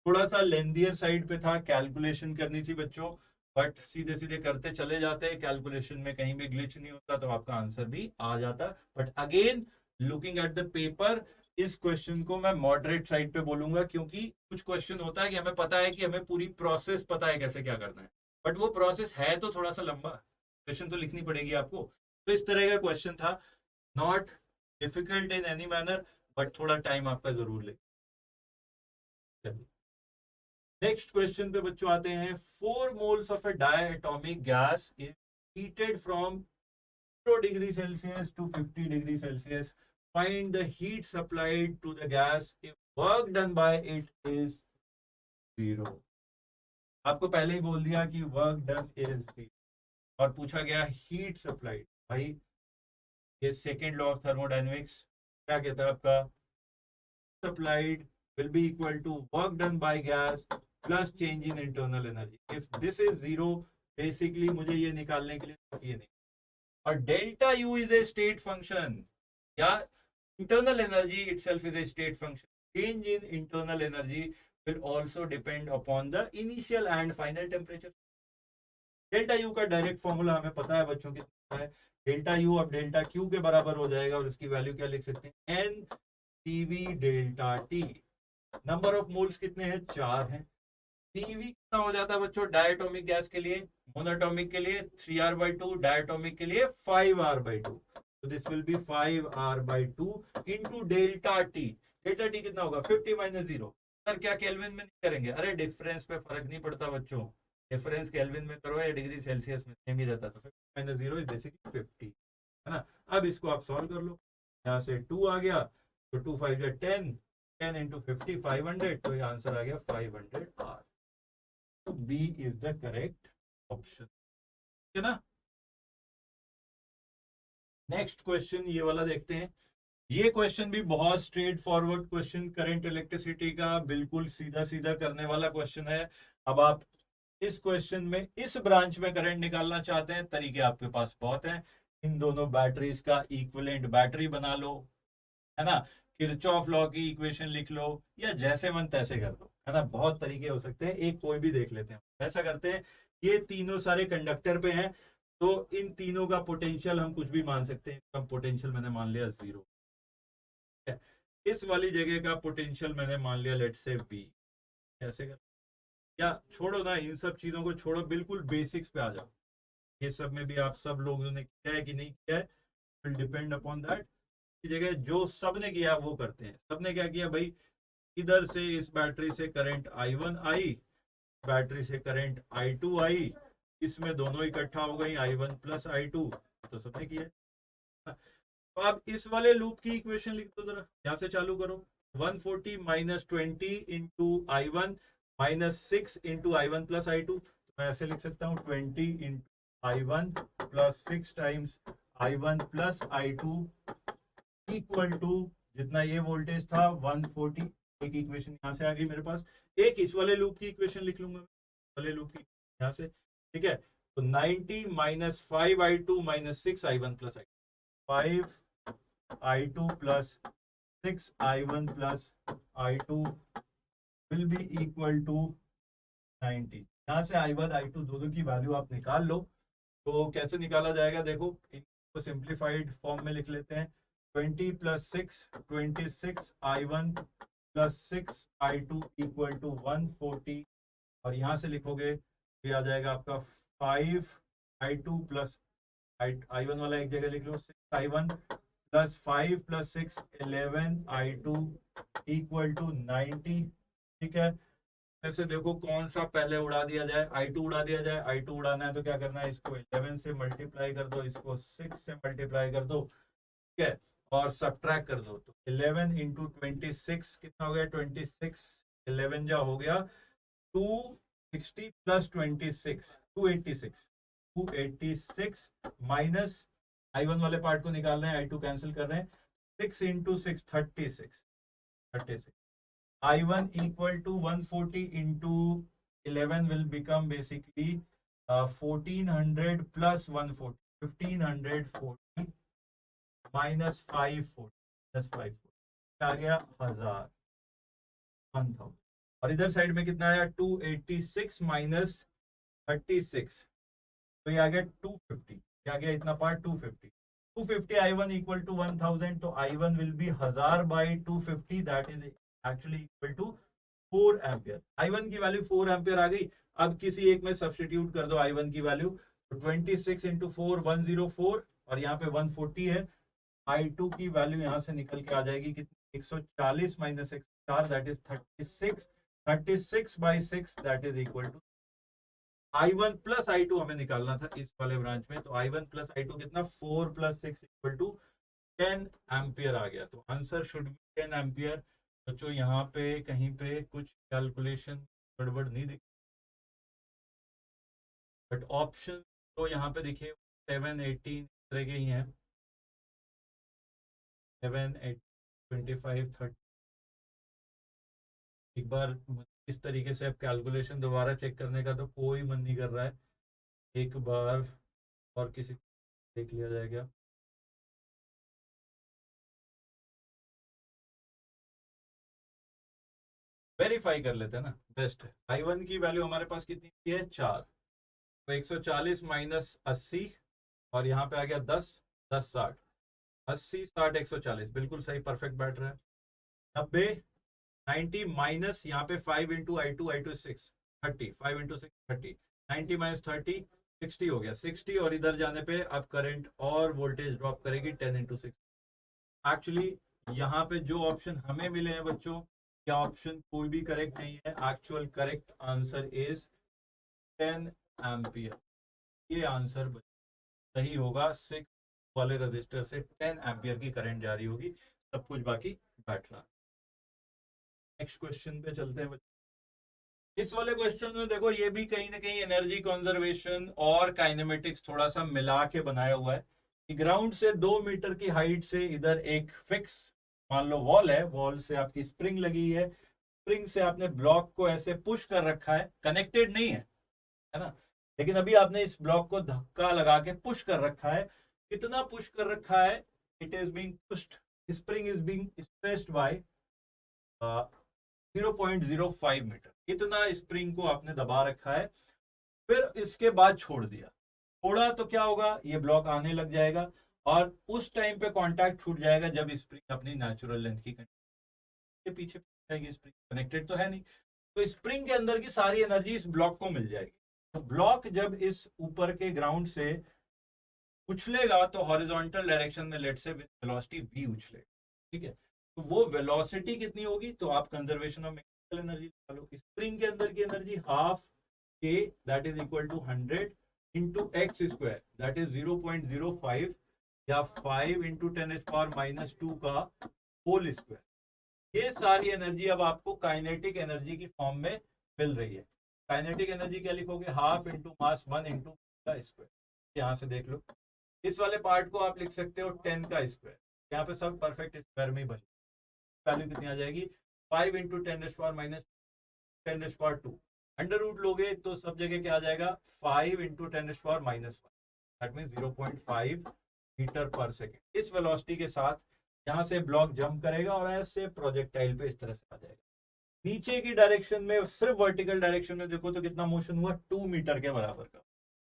थोड़ा सा लेंदियर साइड पे था, कैलकुलेशन करनी थी बच्चों, बट सीधे सीधे करते चले जाते, कैलकुलेशन में कहीं भी ग्लिच नहीं होता तो आपका आंसर भी आ जाता। But again looking at the paper, इस क्वेश्चन को मैं मॉडरेट साइड पे बोलूंगा, क्योंकि कुछ क्वेश्चन होता है कि हमें पता है कि हमें पूरी प्रोसेस पता है कैसे क्या करना है, बट वो प्रोसेस है तो थोड़ा सा लंबा, क्वेश्चन तो लिखनी पड़ेगी आपको। तो इस तरह का क्वेश्चन था, not difficult in any manner, but थोड़ा टाइम आपका जरूर ले। नेक्स्ट क्वेश्चन पे बच्चों आते हैं। 4 moles of a diatomic gas is heated from 0 degree Celsius to 50 degree Celsius, find the heat supplied to the gas if work done by it is 0। आपको पहले ही बोल दिया कि वर्क डन इज 0, और पूछा गया हीट सप्लाइड। भाई ये सेकेंड लॉ ऑफ थर्मोडायनेमिक्स क्या कहता है आपका, supplied will be equal to work done by gas plus change in internal energy. If this is 0, basically मुझे ये निकालने के लिए ये नहीं, और delta U is a state function, या internal energy itself is a state function. Change in internal energy will also depend upon the initial and final temperature. Delta U का डायरेक्ट फॉर्मूला हमें पता है बच्चों, कितना है, डेल्टा यू अब डेल्टा क्यू के बराबर हो जाएगा, और उसकी वैल्यू क्या लिख सकते हैं, n TV delta T. Number of moles कितने हैं, 4 हैं। टीवी कितना हो जाता है बच्चों डायटोमिक गैस के लिए, मोनोटोमिक के लिए 3r/2, डायटोमिक के लिए 5r/2, तो this will be 5r/2 into delta T. Delta T कितना होगा, 50 माइनस 0। सर क्या केल्विन में नहीं करेंगे, अरे डिफरेंस पे फर्क नहीं पड़ता बच्चों, डिफरेंस केल्विन में करो या डिग्री सेल्सियस में सेम ही रहता, तो 50 माइनस 0 इज बेसिकली 50, है ना। अब इसको आप सॉल्व कर लो, यहाँ से 2 आ गया तो 2 5 10, 10 इंटू 50 500, तो ये आंसर आ गया 500R। तो B is the correct option, है ना। नेक्स्ट क्वेश्चन ये वाला देखते हैं। ये क्वेश्चन भी बहुत straight forward question, current electricity का बिल्कुल सीधा सीधा करने वाला क्वेश्चन है। अब आप इस क्वेश्चन में इस ब्रांच में करंट निकालना चाहते हैं, तरीके आपके पास बहुत हैं। इन दोनों बैटरीज का इक्विवेलेंट बैटरी बना लो, है ना, किरचॉफ लॉ की इक्वेशन लिख लो, या जैसे मन तैसे कर दो, है ना, बहुत तरीके हो सकते हैं, एक कोई भी देख लेते हैं। ऐसा करते हैं, ये तीनों सारे कंडक्टर पे हैं, तो इन तीनों का पोटेंशियल हम कुछ भी मान सकते हैं। कम पोटेंशियल मैंने मान लिया 0, इस वाली जगह का पोटेंशियल मैंने मान लिया लेट से बी। कैसे कर, या छोड़ो ना, इन सब चीजों को छोड़ो, बिल्कुल बेसिक्स पे आ जाओ। ये सब में भी आप सब लोगों ने किया है कि नहीं किया है, विल डिपेंड अपॉन दैट। की जगह जो सबने किया वो करते हैं। सबने क्या किया भाई, इधर से इस बैटरी से करंट I1 आई, बैटरी से करंट I2 आई, इसमें दोनों इकट्ठा हो गई I1 प्लस I2, तो सबने किया। तो आप इस वाले लूप की इक्वेशन लिख दो जरा, यहाँ से चालू करो। 140 minus 20 into I1 minus 6 into I1 plus I2, तो मैं ऐसे लिख सकता हूँ 20 into I1 plus 6 times I1 plus I2 equal to जितना ये वोल्टेज था 140। एक इक्वेशन यहाँ से आ गई मेरे पास, एक इस वाले लूप की इक्वेशन लिख लूंगा, वाले लूप की यहाँ से, ठीक है। तो 90 minus 5I2 minus 6I1 plus I2, 5I2 plus 6I1 plus I2 will be equal to 90। यहाँ से I1 I2 दोनों की वैल्यू आप निकाल लो। तो कैसे निकाला जाएगा, देखो इनको सिंप्लीफाइड फॉर्म में लिख लेते हैं। 20 plus 6 26 I1 plus 6 I2 equal to 140, और यहाँ से लिखोगे तो आ जाएगा आपका 5 I2 प्लस I1 वाला एक जगह लिख लो, 6I1 plus 5 plus 6 11 I2 equal to 90। ठीक है, ऐसे देखो कौन सा पहले उड़ा दिया जाए, I2 उड़ा दिया जाए। I2 उड़ाना है तो क्या करना है, इसको 11 से मल्टीप्लाई कर दो, इसको 6 से मल्टीप्लाई कर दो, ठीक है, और सब्ट्रैक्ट कर दो। तो 11 इंटू 26 कितना हो गया, 26, 11 जा हो गया 260 प्लस 26 286, 286 माइनस I1 वाले पार्ट को निकाल रहे हैं, I2 कैंसिल कर रहे हैं, 6 into 6 36 I1 equal to 140 into 11 will become basically 1400 plus 140, 1540 minus 540 plus 540 आ गया 1000 और इधर साइड में कितना आया 286 माइनस 36, तो ये आ गया 250, क्या गया इतना पार्ट 250 I1 equal to 1000, तो I1 will be 1000 by 250 that is actually equal to 4 ampere. I1 की वैल्यू 4 एम्पियर आ गई। अब किसी एक में सब्स्टिट्यूट कर दो I1 की वैल्यू, तो 26 इंटू 4 104 और यहाँ पे 140 है। I2 की वैल्यू यहाँ से निकल के आ जाएगी कितनी, 140 minus 104 that is 36, 36 by 6 that is equal to I1 plus I2 हमें निकालना था इस वाले ब्रांच में, तो I1 प्लस I2 कितना, 4 प्लस 6 इक्वल टू 10 एम्पियर आ गया। तो आंसर शुड बी 10 एम्पियर। बच्चों यहाँ पे कहीं पे कुछ कैलकुलेशन गड़बड़ नहीं दिख, बट ऑप्शन तो यहाँ पे देखिए 7 18 तरह के ही हैं, 7 8 25 30। एक बार इस तरीके से अब कैलकुलेशन दोबारा चेक करने का तो कोई मन नहीं कर रहा है, एक बार और किसी देख लिया जाएगा। वेरीफाई कर लेते हैं ना, बेस्ट है। I1 की वैल्यू हमारे पास कितनी है, 4, तो 140 माइनस 80 और यहाँ पे आ गया 10 10 60, 80 60 140 बिल्कुल सही, परफेक्ट बैठ रहा है। 90 90 माइनस यहाँ पे 5 इंटू I2 6 30, 5 इंटू 6 30, 90 माइनस 30 60 हो गया 60, और इधर जाने पे अब करंट और वोल्टेज ड्रॉप करेगी 10 इंटू 6। एक्चुअली यहाँ पे जो ऑप्शन हमें मिले हैं बच्चों, क्या ऑप्शन कोई भी करेक्ट नहीं है। Actual correct answer is 10 ampere. ये आंसर सही होगा, 6 वाले रजिस्टर से 10 एम्पियर की करंट जारी होगी, सब कुछ बाकी बैठ रहा। नेक्स्ट क्वेश्चन पे चलते हैं। इस वाले क्वेश्चन में देखो, ये भी कहीं ना कहीं एनर्जी कंजर्वेशन और काइनेमेटिक्स थोड़ा सा मिला के बनाया हुआ है कि ग्राउंड से 2 मीटर की हाइट से इधर एक फिक्स मान लो वॉल है, वॉल से आपकी स्प्रिंग लगी है, स्प्रिंग से आपने ब्लॉक को ऐसे पुश कर रखा है, कनेक्टेड नहीं है ना, लेकिन अभी आपने इस ब्लॉक को धक्का लगा के पुश कर रखा है। कितना पुश कर रखा है, it is being pushed, spring is being stretched by 0.05 metre. इतना स्प्रिंग को आपने दबा रखा है, फिर इसके बाद छोड़ दिया, छोड़ा तो क्या होगा, ये ब्लॉक आने लग जाएगा और उस टाइम पे कांटेक्ट छूट जाएगा जब स्प्रिंग अपनी नेचुरल लेंथ की के पीछे जाएगी। स्प्रिंग कनेक्टेड तो है नहीं, तो स्प्रिंग के अंदर की सारी एनर्जी इस ब्लॉक को मिल जाएगी। तो ब्लॉक जब इस ऊपर के ग्राउंड से उछलेगा तो हॉरिजॉन्टल डायरेक्शन में let say with velocity v उछलेगा, ठीक है। तो वो वेलोसिटी कितनी होगी, तो आप कंजर्वेशन ऑफ मैकेनिकल एनर्जी निकालो। स्प्रिंग के अंदर की energy half k that is equal to 100 into x square that is 0.05 या 5 इंटू 10⁻⁻² का होल स्क्वायर। ये सारी एनर्जी अब आपको काइनेटिक एनर्जी की फॉर्म में मिल रही है। काइनेटिक एनर्जी क्या लिखोगे, हाफ इंटू मास 1 इंटू का स्क्वायर। यहाँ से देख लो, इस वाले पार्ट को आप लिख सकते हो 10 का स्क्वायर, यहाँ पे सब परफेक्ट स्क्वायर में ही बचे। वैल्यू कितनी आ जाएगी, 5 इंटू 10⁻⁻²। अंडर रूट लोगे तो सब जगह क्या आ जाएगा, 5 इंटू 10⁻⁻1 दैट मीन 0.5 मीटर पर सेकेंड। इस वेलोसिटी के साथ यहाँ से ब्लॉक जंप करेगा और ऐसे प्रोजेक्टाइल पे इस तरह से आ जाएगा। नीचे की डायरेक्शन में, सिर्फ वर्टिकल डायरेक्शन में देखो तो कितना मोशन हुआ, 2 मीटर के बराबर का,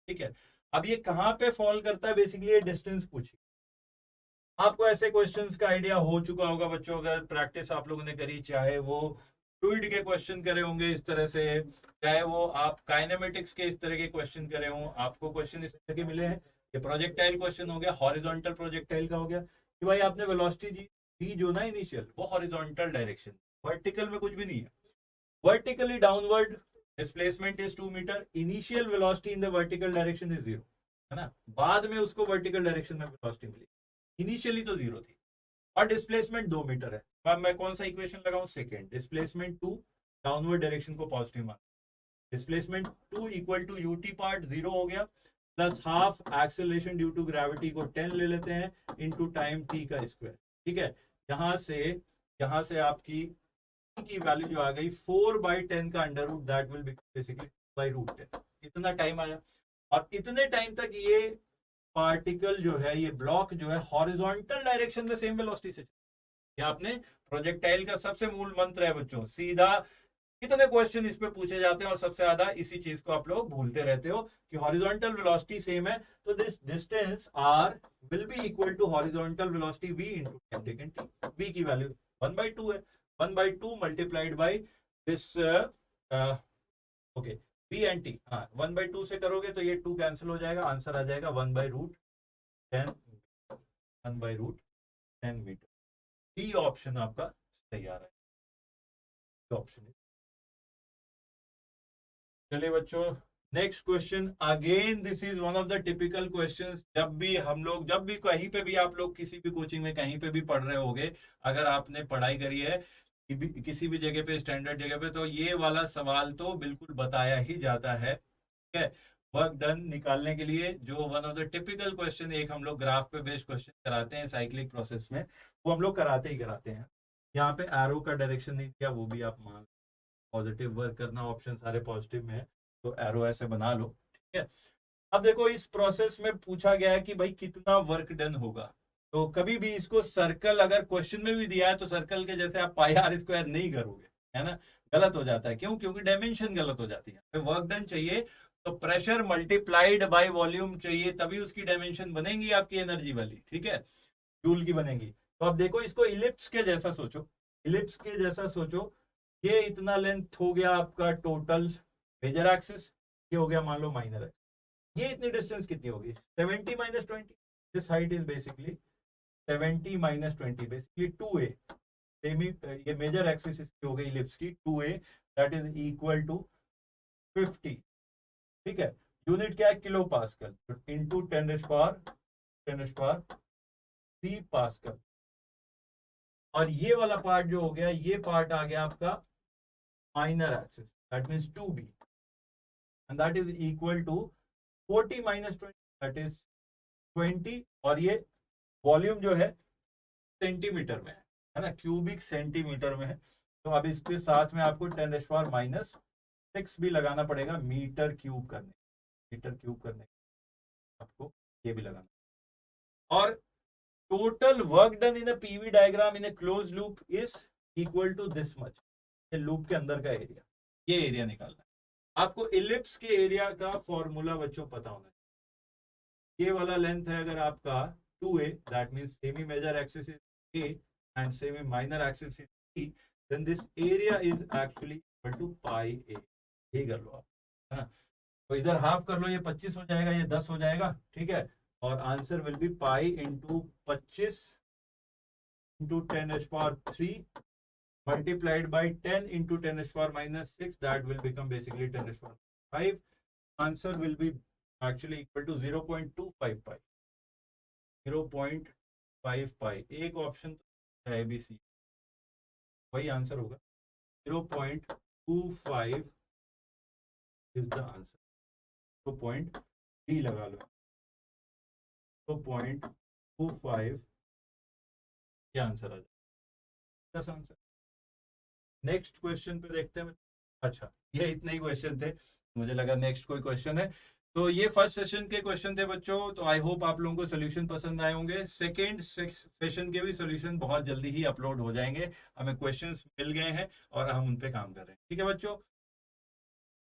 ठीक है। अब ये कहाँ पे फॉल करता है, बेसिकली ये डिस्टेंस पूछी। आपको ऐसे क्वेश्चंस का आइडिया हो चुका होगा बच्चों, अगर प्रैक्टिस आप लोगों ने करी, चाहे वो फ्लूइड के क्वेश्चन करे होंगे इस तरह से, चाहे वो आप काइनेमेटिक्स के इस तरह के क्वेश्चन करे हों, आपको क्वेश्चन इस तरह के मिले हैं। ये प्रोजेक्टाइल क्वेश्चन हो गया, हॉरिजॉन्टल प्रोजेक्टाइल का हो गया कि भाई आपने वेलोसिटी दी जो ना इनिशियल, वो हॉरिजॉन्टल डायरेक्शन, वर्टिकल में कुछ भी नहीं है। Vertically downward displacement is 2 metre, initial velocity in the vertical direction is 0, है ना, बाद में उसको वर्टिकल डायरेक्शन में वेलोसिटी मिली, इनिशियली तो 0 थी, और डिस्प्लेसमेंट 2 मीटर है। अब मैं कौन सा इक्वेशन लगाऊं, सेकेंड, डिस्प्लेसमेंट 2, डाउनवर्ड डायरेक्शन को पॉजिटिव मान, displacement 2 equal to ut part 0 हो गया, plus half acceleration due to gravity को 10 ले लेते हैं, इनटू टाइम टी का स्क्वायर। ठीक है, यहां से आपकी की वैल्यू जो आ गई 4/10 का under root, that will be basically /√10। इतना टाइम आया, और इतने टाइम तक ये पार्टिकल जो है, ये ब्लॉक जो है, हॉरिजॉन्टल डायरेक्शन में सेम वेलोसिटी से, ये आपने प्रोजेक्टाइल का सबसे मूल मंत्र है बच्चों, सीधा कितने क्वेश्चन इस पे पूछे जाते हैं, और सबसे ज्यादा इसी चीज को आप लोग भूलते रहते हो कि हॉरिजॉन्टल वेलोसिटी सेम है, तो this distance r will be equal to horizontal velocity v into time taken t। v की वैल्यू 1/2 है, 1/2 multiplied by this, okay, v and t, हाँ 1/2 से करोगे तो ये 2 कैंसिल हो जाएगा, आंसर आ जाएगा 1/√10, 1/√10 मीटर। डी ऑप्शन आपका सही आ रहा है, ऑप्शन है। चलिए बच्चों, next question, again this is one of the typical questions. जब भी कहीं पे भी आप लोग किसी भी कोचिंग में कहीं पे भी पढ़ रहे होगे, अगर आपने पढ़ाई करी है किसी भी जगह पे, स्टैंडर्ड जगह पे, तो ये वाला सवाल तो बिल्कुल बताया ही जाता है। ठीक है, वर्क डन निकालने के लिए जो one of the typical question, एक हम लोग ग्राफ पे बेस्ड क्वेश्चन कराते हैं साइक्लिक प्रोसेस में, वो हम लोग कराते ही कराते हैं। यहाँ पे एरो का डायरेक्शन नहीं दिया, वो भी आप मान, पॉजिटिव वर्क करना, ऑप्शन सारे पॉजिटिव में है, तो एरो ऐसे बना लो। ठीक है, अब देखो इस प्रोसेस में पूछा गया है कि भाई कितना वर्क डन होगा, तो कभी भी इसको सर्कल, अगर क्वेश्चन में भी दिया है तो सर्कल के जैसे आप πr² नहीं करोगे, है ना, गलत हो जाता है। क्यों? क्योंकि डायमेंशन गलत हो जाती है। वर्क डन चाहिए तो प्रेशर मल्टीप्लाइड बाय वॉल्यूम चाहिए, तभी उसकी डायमेंशन बनेगी आपकी एनर्जी वाली। ठीक है, जूल की बनेगी। तो अब देखो इसको इलिप्स के जैसा सोचो, इलिप्स के जैसा सोचो, ये इतना लेंथ हो गया आपका टोटल मेजर एक्सिस, ये हो गया मान लो माइनर एक्सिस, ये इतनी डिस्टेंस कितनी होगी, 70 - 20, this height is basically 70 - 20, basically 2a, semi, ये मेजर एक्सिस इसकी हो गई इलिप्स की 2a, that is equal to 50। ठीक है, यूनिट क्या है, किलो पास्कल, इनटू 10⁻³ पास्कल। और ये वाला पार्ट जो हो गया, ये पार्ट आ गया आपका minor axis, that means 2b, and that is equal to 40 - 20, that is 20, और ये वॉल्यूम जो है सेंटीमीटर में है ना, क्यूबिक सेंटीमीटर में है। तो अब इसके साथ में आपको 10⁻⁶ भी लगाना पड़ेगा, मीटर क्यूब करने आपको ये भी लगाना। और total work done in a PV diagram in a close loop is equal to this much, ये लूप के अंदर का एरिया, ये एरिया निकालना है आपको। इलिप्स के एरिया का फॉर्मूला बच्चों पता होना चाहिए। ये वाला लेंथ है अगर आपका 2a, that means semi major axis is a and semi minor axis is b, then this area is actually equal to pi a। ये कर लो आप, है ना, तो इधर हाफ कर लो, ये 25 हो जाएगा, ये 10 हो जाएगा। ठीक है, और answer will be pi into 25 into 10⁻³ multiplied by 10 into 10⁻⁻⁶, that will become basically 10⁻⁵. Answer will be actually equal to 0.25 pi, 0.5 pi। एक ऑप्शन है बी सी, वही आंसर होगा, 0.25 इज द आंसर। तो पॉइंट डी लगा लो, तो 0.25 ये आंसर आ जाएगा, आंसर। नेक्स्ट क्वेश्चन पे देखते हैं। अच्छा, ये इतने ही क्वेश्चन थे, मुझे लगा नेक्स्ट कोई क्वेश्चन है। तो ये फर्स्ट सेशन के क्वेश्चन थे बच्चों, तो आई होप आप लोगों को सोल्यूशन पसंद आए होंगे। सेकंड सेशन के भी सोल्यूशन बहुत जल्दी ही अपलोड हो जाएंगे, हमें क्वेश्चंस मिल गए हैं और हम उन पे काम कर रहे हैं। ठीक है बच्चों,